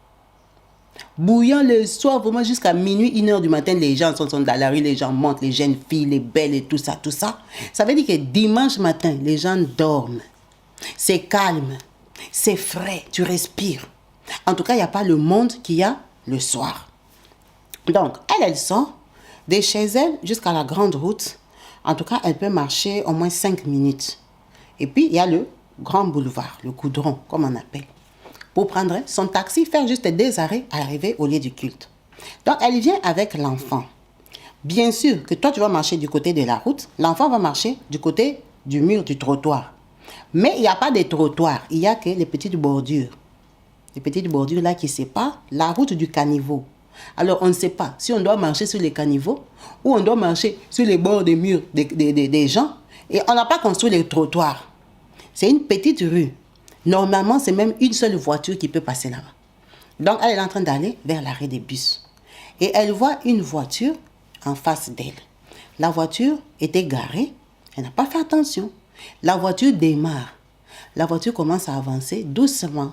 Bouillant le soir, vraiment jusqu'à minuit, 1h du matin, les gens sont dans la rue, les gens montent, les jeunes filles, les belles et tout ça. Ça veut dire que dimanche matin, les gens dorment. C'est calme, c'est frais, tu respires. En tout cas, il n'y a pas le monde qu'il y a le soir. Donc, elle sort de chez elle jusqu'à la grande route. En tout cas, elle peut marcher au moins 5 minutes. Et puis, il y a le grand boulevard, le goudron, comme on appelle. Pour prendre son taxi, faire juste des arrêts, arriver au lieu du culte. Donc, elle vient avec l'enfant. Bien sûr que toi, tu vas marcher du côté de la route. L'enfant va marcher du côté du mur du trottoir. Mais il n'y a pas de trottoir. Il n'y a que les petites bordures. Les petites bordures là qui séparent la route du caniveau. Alors, on ne sait pas si on doit marcher sur les caniveaux ou on doit marcher sur les bords des murs des gens. Et on n'a pas construit les trottoirs. C'est une petite rue. Normalement, c'est même une seule voiture qui peut passer là-bas. Donc, elle est en train d'aller vers l'arrêt des bus. Et elle voit une voiture en face d'elle. La voiture était garée. Elle n'a pas fait attention. La voiture démarre. La voiture commence à avancer doucement.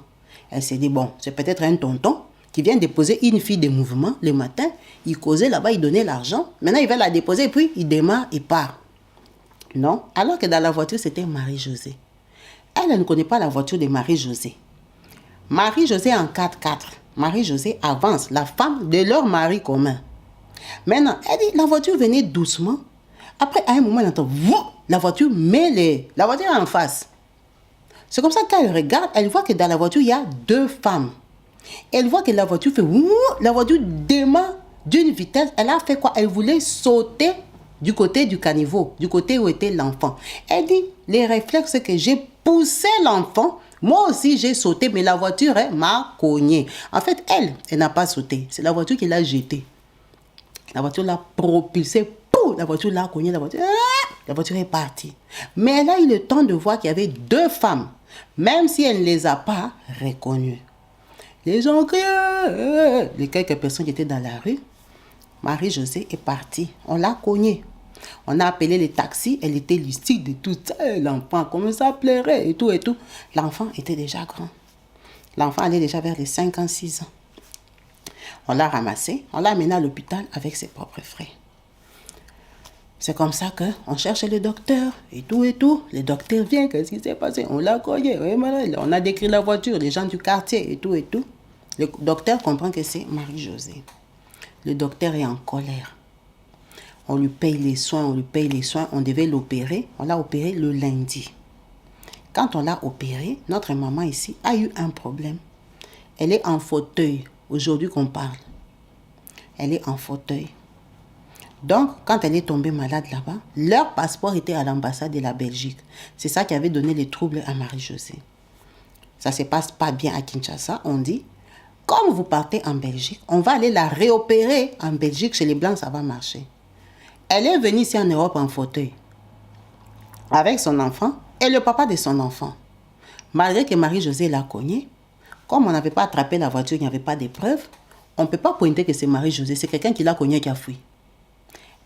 Elle s'est dit, bon, c'est peut-être un tonton qui vient déposer une fille de mouvement le matin. Il causait là-bas, il donnait l'argent. Maintenant, il va la déposer et puis il démarre, il part. Non, alors que dans la voiture, c'était Marie-Josée. Elle ne connaît pas la voiture de Marie-Josée. Marie-Josée en 4x4. Marie-Josée avance, la femme de leur mari commun. Maintenant, elle dit, la voiture venait doucement. Après, à un moment, elle entend, la voiture met la voiture en face. C'est comme ça qu'elle regarde, elle voit que dans la voiture, il y a 2 femmes. Elle voit que la voiture fait, la voiture démarre d'une vitesse. Elle a fait quoi? Elle voulait sauter du côté du caniveau, du côté où était l'enfant. Elle dit, les réflexes que j'ai poussé l'enfant, moi aussi j'ai sauté, mais la voiture m'a cogné. En fait, elle n'a pas sauté. C'est la voiture qui l'a jeté. La voiture l'a propulsé. La voiture l'a cogné. La voiture est partie. Mais elle a eu le temps de voir qu'il y avait 2 femmes, même si elle ne les a pas reconnues. Les gens criaient. Les quelques personnes qui étaient dans la rue, Marie-Josée est partie. On l'a cognée. On a appelé les taxis. Elle était lucide et tout ça. L'enfant, comment ça plairait et tout et tout. L'enfant était déjà grand. L'enfant allait déjà vers les 5 ans, 6 ans. On l'a ramassé. On l'a amené à l'hôpital avec ses propres frais. C'est comme ça qu'on cherche le docteur et tout et tout. Le docteur vient, qu'est-ce qui s'est passé? On l'a cogné. On a décrit la voiture, les gens du quartier et tout et tout. Le docteur comprend que c'est Marie-Josée. Le docteur est en colère. On lui paye les soins, on devait l'opérer. On l'a opéré le lundi. Quand on l'a opéré, notre maman ici a eu un problème. Elle est en fauteuil, aujourd'hui qu'on parle. Elle est en fauteuil. Donc, quand elle est tombée malade là-bas, leur passeport était à l'ambassade de la Belgique. C'est ça qui avait donné les troubles à Marie-Josée. Ça ne se passe pas bien à Kinshasa. On dit, comme vous partez en Belgique, on va aller la réopérer en Belgique. Chez les Blancs, ça va marcher. Elle est venue ici en Europe en fauteuil. Avec son enfant, et le papa de son enfant. Malgré que Marie-Josée l'a cogné, comme on n'avait pas attrapé la voiture, il n'y avait pas de preuves, on ne peut pas pointer que c'est Marie-Josée, c'est quelqu'un qui l'a cogné et qui a fui.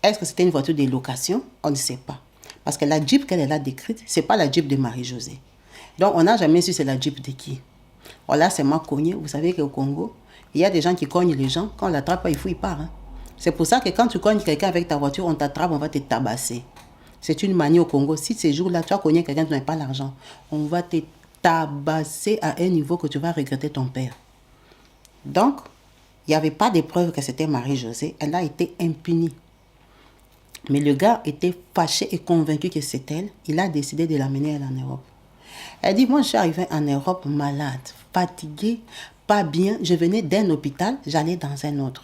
Est-ce que c'était une voiture de location? On ne sait pas. Parce que la Jeep qu'elle a décrite, ce n'est pas la Jeep de Marie-Josée. Donc, on n'a jamais su c'est la Jeep de qui. On l'a seulement cogné. Vous savez qu'au Congo, il y a des gens qui cognent les gens. Quand on l'attrape, il fouille pas. C'est pour ça que quand tu cognes quelqu'un avec ta voiture, on t'attrape, on va te tabasser. C'est une manie au Congo. Si ces jours-là, tu as cogné quelqu'un, tu n'as pas l'argent, on va te tabasser à un niveau que tu vas regretter ton père. Donc, il n'y avait pas de preuve que c'était Marie-Josée. Elle a été impunie. Mais le gars était fâché et convaincu que c'est elle. Il a décidé de l'amener en Europe. Elle dit, moi je suis arrivée en Europe malade, fatiguée, pas bien. Je venais d'un hôpital, j'allais dans un autre.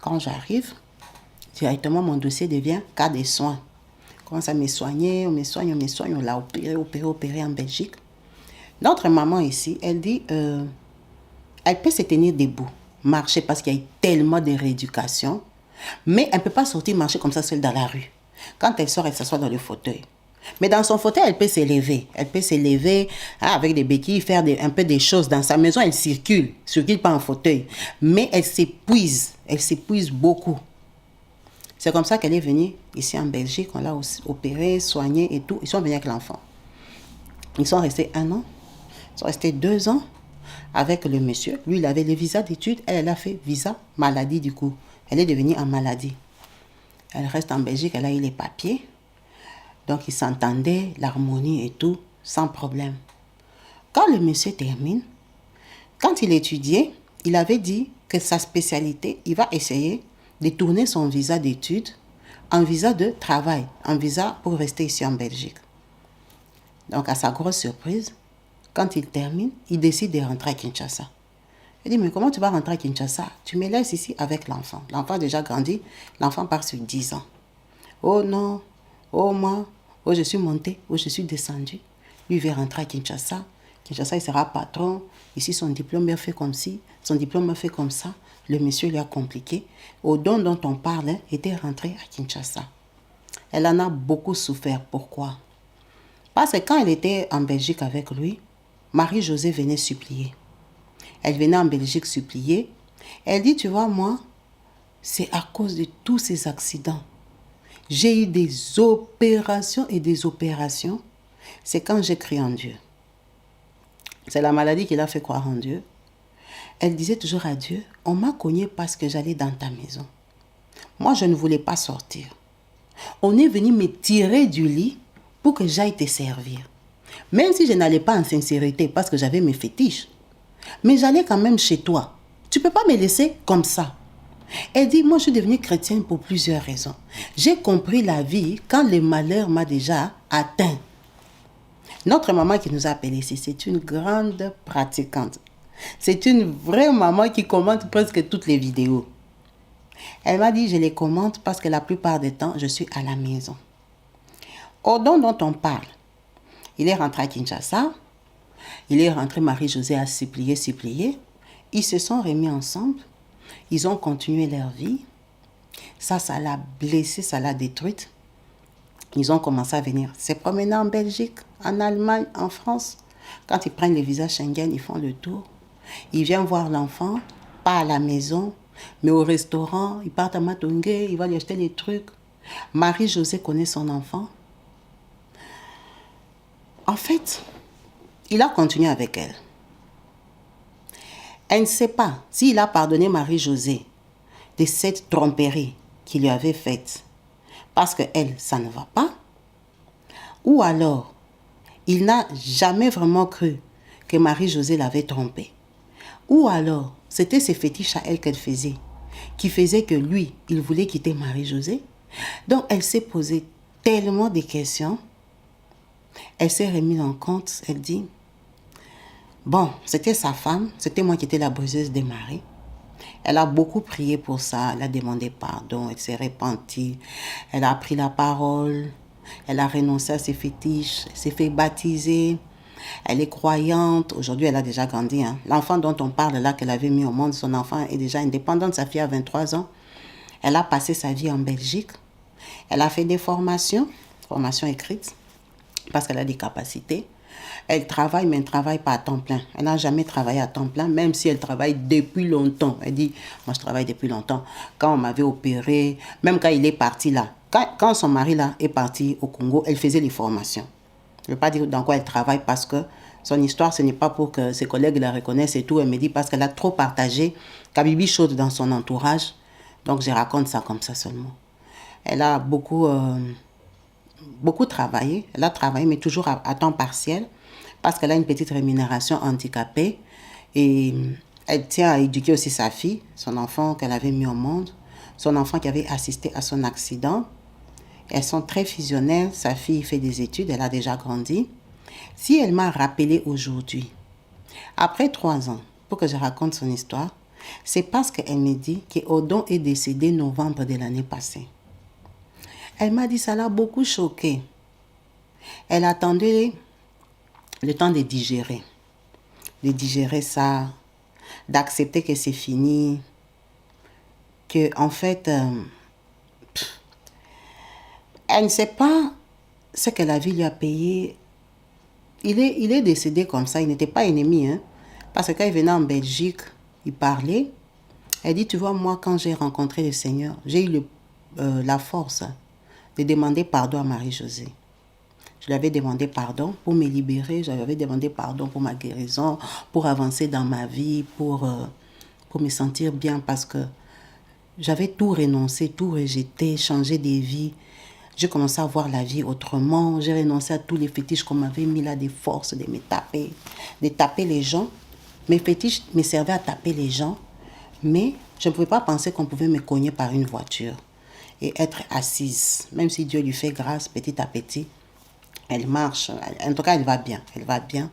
Quand j'arrive, directement mon dossier devient cas de soins. On commence à me soigner, on me soigne, on l'a opéré en Belgique. Notre maman ici, elle dit, elle peut se tenir debout, marcher parce qu'il y a eu tellement de rééducation, mais elle ne peut pas sortir marcher comme ça seule dans la rue. Quand elle sort, elle s'assoit dans le fauteuil. Mais dans son fauteuil, elle peut s'élever. Elle peut s'élever avec des béquilles, faire un peu des choses. Dans sa maison, elle circule pas en fauteuil. Mais elle s'épuise beaucoup. C'est comme ça qu'elle est venue ici en Belgique. On l'a opérée, soignée et tout. Ils sont venus avec l'enfant. Ils sont restés 1 an. Ils sont restés 2 ans avec le monsieur. Lui, il avait le visa d'études. Elle a fait visa maladie du coup. Elle est devenue en maladie. Elle reste en Belgique. Elle a eu les papiers. Donc, ils s'entendaient, l'harmonie et tout, sans problème. Quand le monsieur termine, quand il étudiait, il avait dit que sa spécialité, il va essayer de tourner son visa d'études en visa de travail, en visa pour rester ici en Belgique. Donc, à sa grosse surprise, quand il termine, il décide de rentrer à Kinshasa. Il dit, mais comment tu vas rentrer à Kinshasa? Tu me laisses ici avec l'enfant. L'enfant a déjà grandi, l'enfant part sur 10 ans. Oh non, oh moi, oh je suis monté, oh je suis descendu. Lui il veut rentrer à Kinshasa. Kinshasa, il sera patron. Ici, son diplôme est fait comme ci, son diplôme est fait comme ça. Le monsieur lui a compliqué. Au don dont on parle, était rentré à Kinshasa. Elle en a beaucoup souffert. Pourquoi? Parce que quand elle était en Belgique avec lui, Marie-Josée venait supplier. Elle venait en Belgique supplier. Elle dit, tu vois, moi, c'est à cause de tous ces accidents. J'ai eu des opérations et des opérations. C'est quand j'ai crié en Dieu. C'est la maladie qui l'a fait croire en Dieu. Elle disait toujours à Dieu, on m'a cogné parce que j'allais dans ta maison. Moi, je ne voulais pas sortir. On est venu me tirer du lit pour que j'aille te servir. Même si je n'allais pas en sincérité parce que j'avais mes fétiches. Mais j'allais quand même chez toi. Tu ne peux pas me laisser comme ça. Elle dit, moi je suis devenue chrétienne pour plusieurs raisons. J'ai compris la vie quand le malheur m'a déjà atteint. Notre maman qui nous a appelés ici, c'est une grande pratiquante. C'est une vraie maman qui commente presque toutes les vidéos. Elle m'a dit, je les commente parce que la plupart du temps, je suis à la maison. Au don dont on parle, il est rentré à Kinshasa. Il est rentré, Marie-Josée a supplié. Ils se sont remis ensemble. Ils ont continué leur vie. Ça l'a blessée, ça l'a détruite. Ils ont commencé à venir se promener en Belgique, en Allemagne, en France. Quand ils prennent le visa Schengen, ils font le tour. Ils viennent voir l'enfant, pas à la maison, mais au restaurant. Ils partent à Matongé, ils vont lui acheter les trucs. Marie-Josée connaît son enfant. En fait, il a continué avec elle. Elle ne sait pas s'il a pardonné Marie-Josée de cette tromperie qu'il lui avait faite parce qu'elle, ça ne va pas. Ou alors, il n'a jamais vraiment cru que Marie-Josée l'avait trompé. Ou alors, c'était ses fétiches à elle qu'elle faisait, qui faisaient que lui, il voulait quitter Marie-Josée. Donc, elle s'est posé tellement de questions. Elle s'est remise en compte, elle dit, bon, c'était sa femme, c'était moi qui étais la briseuse des maris. Elle a beaucoup prié pour ça, elle a demandé pardon, elle s'est repentie, elle a pris la parole, elle a renoncé à ses fétiches, elle s'est fait baptiser, elle est croyante. Aujourd'hui, elle a déjà grandi. L'enfant dont on parle là, qu'elle avait mis au monde, son enfant est déjà indépendant, sa fille a 23 ans. Elle a passé sa vie en Belgique. Elle a fait des formations écrites. parce qu'elle a des capacités. Elle travaille, mais elle ne travaille pas à temps plein. Elle n'a jamais travaillé à temps plein, même si elle travaille depuis longtemps. Elle dit, moi je travaille depuis longtemps. Quand on m'avait opéré, même quand il est parti là, quand son mari là est parti au Congo, elle faisait les formations. Je ne veux pas dire dans quoi elle travaille parce que son histoire, ce n'est pas pour que ses collègues la reconnaissent et tout. Elle me dit parce qu'elle a trop partagé Kabibi Chaude dans son entourage. Donc je raconte ça comme ça seulement. Elle a beaucoup travaillé. Elle a travaillé, mais toujours à temps partiel parce qu'elle a une petite rémunération handicapée. Et elle tient à éduquer aussi sa fille, son enfant qu'elle avait mis au monde, son enfant qui avait assisté à son accident. Elles sont très fusionnelles. Sa fille fait des études, elle a déjà grandi. Si elle m'a rappelé aujourd'hui, après 3 ans, pour que je raconte son histoire, c'est parce qu'elle me dit qu'Odon est décédé novembre de l'année passée. Elle m'a dit ça l'a beaucoup choquée. Elle attendait le temps de digérer ça, d'accepter que c'est fini, que en fait, elle ne sait pas ce que la vie lui a payé. Il est décédé comme ça, il n'était pas ennemi, hein, parce que quand il venait en Belgique, il parlait. Elle dit, tu vois, moi, quand j'ai rencontré le Seigneur, j'ai eu la force de demander pardon à Marie-Josée. Je lui avais demandé pardon pour me libérer, je lui avais demandé pardon pour ma guérison, pour avancer dans ma vie, pour me sentir bien parce que j'avais tout renoncé, tout rejeté, changé de vie. J'ai commencé à voir la vie autrement. J'ai renoncé à tous les fétiches qu'on m'avait mis là, des forces, de me taper, de taper les gens. Mes fétiches me servaient à taper les gens, mais je ne pouvais pas penser qu'on pouvait me cogner par une voiture et être assise. Même si Dieu lui fait grâce petit à petit, elle marche. En tout cas, elle va bien. Elle va bien.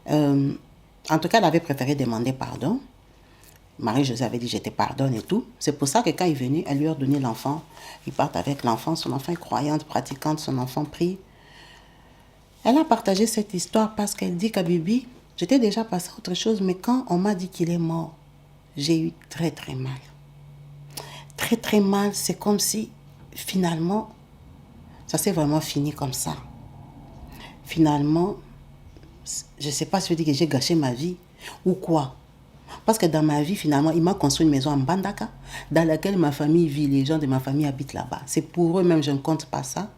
En tout cas, elle avait préféré demander pardon. Marie-Josée avait dit, je te pardonne et tout. C'est pour ça que quand il est venu, elle lui a donné l'enfant. Ils partent avec l'enfant. Son enfant est croyante, pratiquante. Son enfant prie. Elle a partagé cette histoire parce qu'elle dit qu'à Bibi, j'étais déjà passé à autre chose, mais quand on m'a dit qu'il est mort, j'ai eu très très mal. Très très mal. C'est comme si, finalement, ça s'est vraiment fini comme ça. Finalement, je ne sais pas si je dis que j'ai gâché ma vie ou quoi. Parce que dans ma vie, finalement, il m'a construit une maison en Bandaka, dans laquelle ma famille vit, les gens de ma famille habitent là-bas. C'est pour eux même, je ne compte pas ça.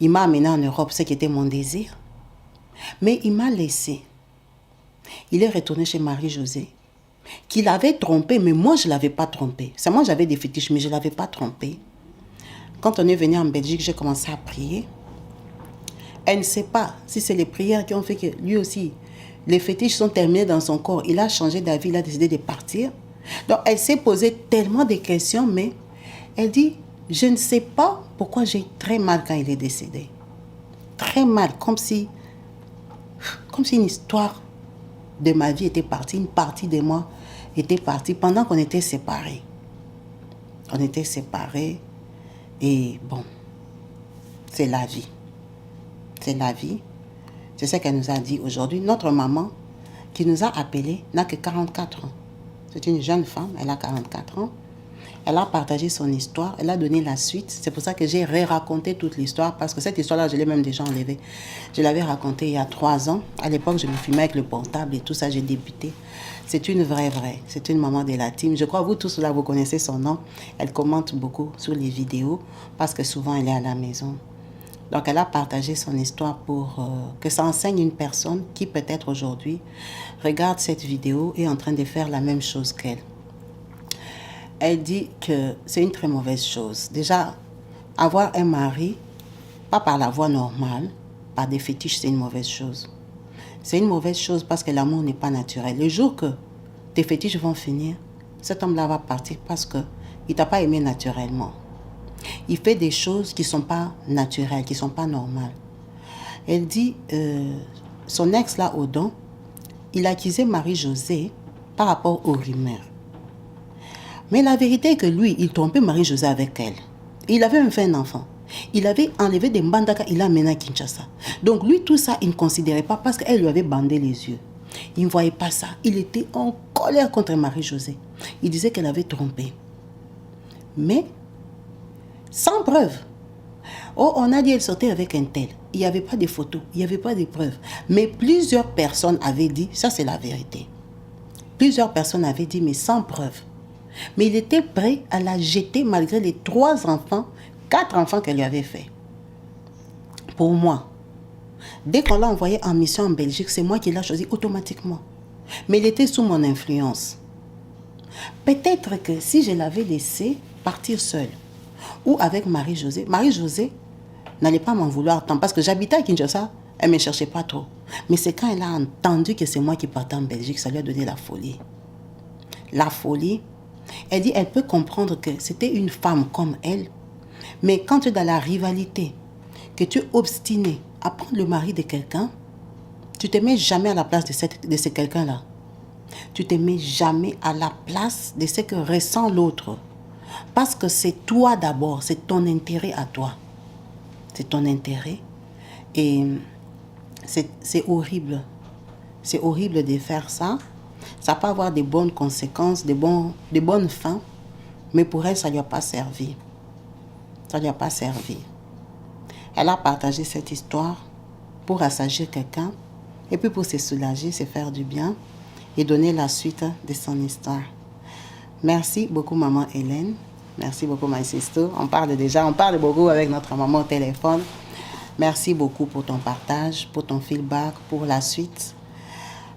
Il m'a amené en Europe, ce qui était mon désir. Mais il m'a laissé. Il est retourné chez Marie-Josée, qu'il avait trompé, mais moi, je ne l'avais pas trompé. C'est moi, j'avais des fétiches, mais je ne l'avais pas trompé. Quand on est venu en Belgique, j'ai commencé à prier. Elle ne sait pas si c'est les prières qui ont fait que lui aussi, les fétiches sont terminés dans son corps. Il a changé d'avis, il a décidé de partir. Donc, elle s'est posé tellement de questions, mais elle dit, je ne sais pas pourquoi j'ai très mal quand il est décédé. Très mal, comme si une histoire de ma vie était partie, une partie de moi était partie pendant qu'on était séparés. On était séparés et bon, c'est la vie. C'est la vie. C'est ce qu'elle nous a dit aujourd'hui. Notre maman, qui nous a appelés, n'a que 44 ans. C'est une jeune femme, elle a 44 ans. Elle a partagé son histoire, elle a donné la suite. C'est pour ça que j'ai raconté toute l'histoire, parce que cette histoire-là, je l'ai même déjà enlevée. Je l'avais racontée il y a 3 ans. À l'époque, je me filmais avec le portable et tout ça, j'ai débuté. C'est une vraie. C'est une maman de la team. Je crois que vous tous là, vous connaissez son nom. Elle commente beaucoup sur les vidéos, parce que souvent, elle est à la maison. Donc, elle a partagé son histoire pour que ça enseigne une personne qui, peut-être aujourd'hui, regarde cette vidéo et est en train de faire la même chose qu'elle. Elle dit que c'est une très mauvaise chose. Déjà, avoir un mari, pas par la voie normale, par des fétiches, c'est une mauvaise chose. C'est une mauvaise chose parce que l'amour n'est pas naturel. Le jour que tes fétiches vont finir, cet homme-là va partir parce qu'il ne t'a pas aimé naturellement. Il fait des choses qui ne sont pas naturelles, qui ne sont pas normales. Elle dit, son ex là, Odon, il accusait Marie-Josée par rapport aux rumeurs. Mais la vérité est que lui, il trompait Marie-Josée avec elle. Et il avait même fait un enfant. Il avait enlevé des Mbandaka, il l'a amené à Kinshasa. Donc lui, tout ça, il ne considérait pas parce qu'elle lui avait bandé les yeux. Il ne voyait pas ça. Il était en colère contre Marie-Josée. Il disait qu'elle avait trompé. Mais, sans preuve. Oh, on a dit qu'elle sortait avec un tel. il n'y avait pas de photos, il n'y avait pas de preuves. Mais plusieurs personnes avaient dit, ça c'est la vérité. Plusieurs personnes avaient dit, mais sans preuve. Mais il était prêt à la jeter malgré les 3 enfants, 4 enfants qu'elle lui avait fait. Pour moi, dès qu'on l'a envoyé en mission en Belgique, c'est moi qui l'ai choisi automatiquement. Mais il était sous mon influence. Peut-être que si je l'avais laissé partir seule, ou avec Marie-Josée n'allait pas m'en vouloir tant, parce que j'habitais à Kinshasa, elle ne me cherchait pas trop. Mais c'est quand elle a entendu que c'est moi qui partais en Belgique, ça lui a donné la folie. La folie, elle dit, elle peut comprendre que c'était une femme comme elle, mais quand tu es dans la rivalité, que tu es obstiné à prendre le mari de quelqu'un, tu ne te mets jamais à la place de ce quelqu'un-là. Tu ne te mets jamais à la place de ce que ressent l'autre. Parce que c'est toi d'abord, c'est ton intérêt à toi. C'est ton intérêt. Et c'est horrible. C'est horrible de faire ça. Ça peut avoir des bonnes conséquences, des bonnes fins. Mais pour elle, ça ne lui a pas servi. Ça ne lui a pas servi. Elle a partagé cette histoire pour assagir quelqu'un. Et puis pour se soulager, se faire du bien. Et donner la suite de son histoire. Merci beaucoup, maman Hélène. Merci beaucoup, my sister. On parle beaucoup avec notre maman au téléphone. Merci beaucoup pour ton partage, pour ton feedback, pour la suite.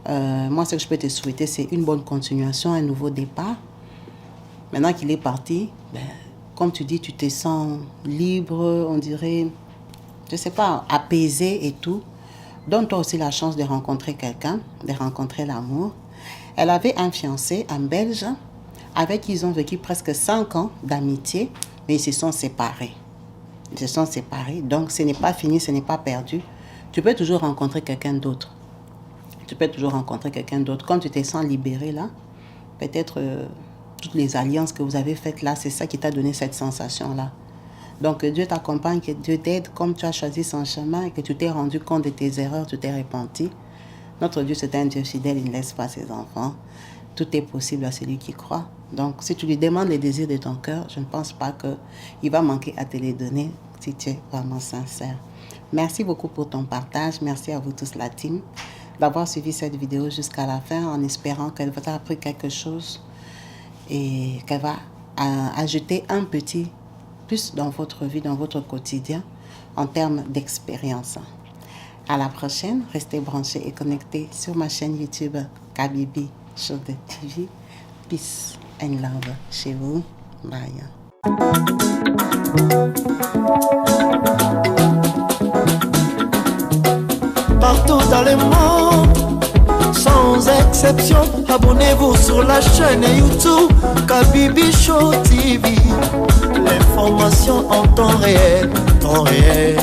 Moi, ce que je peux te souhaiter, c'est une bonne continuation, un nouveau départ. Maintenant qu'il est parti, comme tu dis, tu te sens libre, on dirait, je ne sais pas, apaisé et tout. Donne-toi aussi la chance de rencontrer quelqu'un, de rencontrer l'amour. Elle avait un fiancé, un Belge, avec qui ils ont vécu presque 5 ans d'amitié, mais ils se sont séparés. Ils se sont séparés, donc ce n'est pas fini, ce n'est pas perdu. Tu peux toujours rencontrer quelqu'un d'autre. Tu peux toujours rencontrer quelqu'un d'autre. Quand tu te sens libéré là, peut-être toutes les alliances que vous avez faites là, c'est ça qui t'a donné cette sensation-là. Donc que Dieu t'accompagne, que Dieu t'aide comme tu as choisi son chemin et que tu t'es rendu compte de tes erreurs, tu t'es repenti. Notre Dieu, c'est un Dieu fidèle, il ne laisse pas ses enfants. Tout est possible à celui qui croit. Donc, si tu lui demandes les désirs de ton cœur, je ne pense pas qu'il va manquer à te les donner si tu es vraiment sincère. Merci beaucoup pour ton partage. Merci à vous tous, la team, d'avoir suivi cette vidéo jusqu'à la fin en espérant qu'elle vous a appris quelque chose et qu'elle va ajouter un petit plus dans votre vie, dans votre quotidien en termes d'expérience. À la prochaine, restez branchés et connectés sur ma chaîne YouTube Kabibi Show de TV. Peace and love chez vous. Bye. Partout dans le monde, sans exception, abonnez-vous sur la chaîne YouTube Kabibi Show TV. L'information en temps réel, Allez.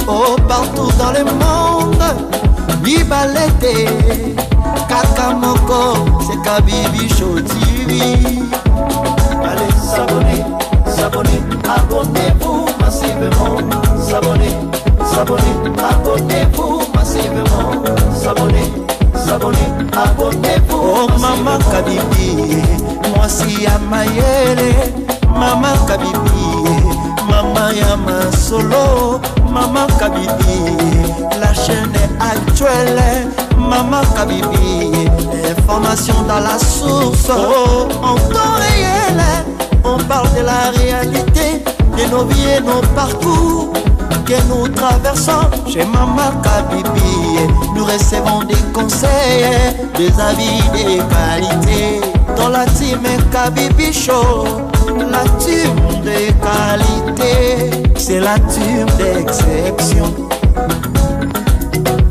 Oh, partout dans le monde, viva l'été, Kakamoko, c'est Kabibi Show TV. Allez, s'abonner, abonnez-vous massivement. S'abonner, abonnez-vous massivement. S'abonner, abonnez-vous. Oh, maman Kabibi, moi si à Mayele, maman Kabibi, maman Yama Solo, maman Kabibi, la chaîne est actuelle, maman Kabibi, information dans la source, oh, en temps réel, on parle de la réalité, de nos vies et nos parcours que nous traversons chez maman Kabibi. Nous recevons des conseils, des avis, des qualités. Dans la team Kabibi Show, la team de qualité, c'est la team d'exception.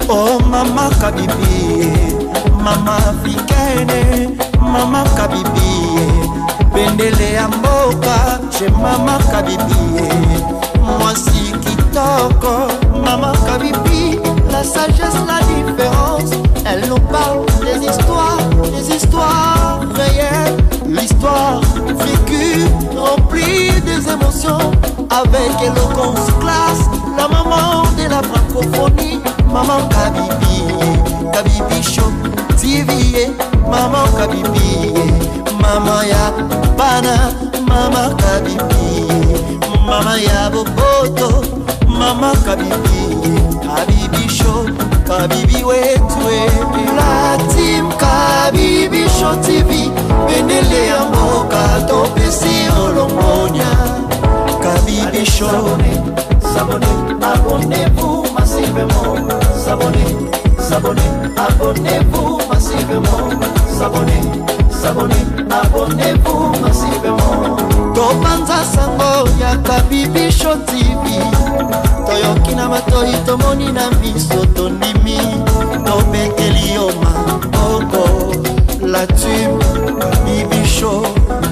Oh maman Kabibi, maman africaine, maman Kabibi, Bendele ya mboka chez maman Kabibi. Moi si kitoko, maman Kabibi, la sagesse, la différence. Elle nous parle des histoires réelles, l'histoire vécue, remplie des émotions, avec éloquence, classe, la maman de la francophonie, maman Kabibi, Kabibi Show TV, maman Kabibi, maman ya bana, maman Kabibi. mama ya boboto, mama Kabibi, Kabibi Show, Kabibi wetwe. La team Kabibi Show TV, benele ya mboka topesi olongonya. Kabibi Show. S'abonnez, abonnez-vous massivement. S'abonnez, abonnez-vous massivement. S'abonnez, abonnez-vous massivement. Topanza sango ya Kabibi Show TV. Toyoki na matoi tomoni na miso tondimi. Tobekeli yoma oko. La team Kabibi Show.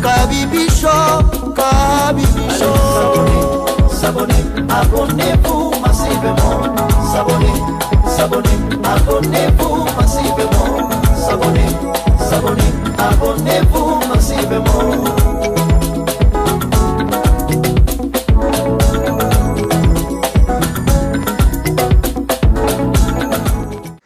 Kabibi Show, Kabibi Show. S'abonnez, abonnez-vous massivement. S'abonnez, abonnez-vous massivement. S'abonnez, abonnez-vous.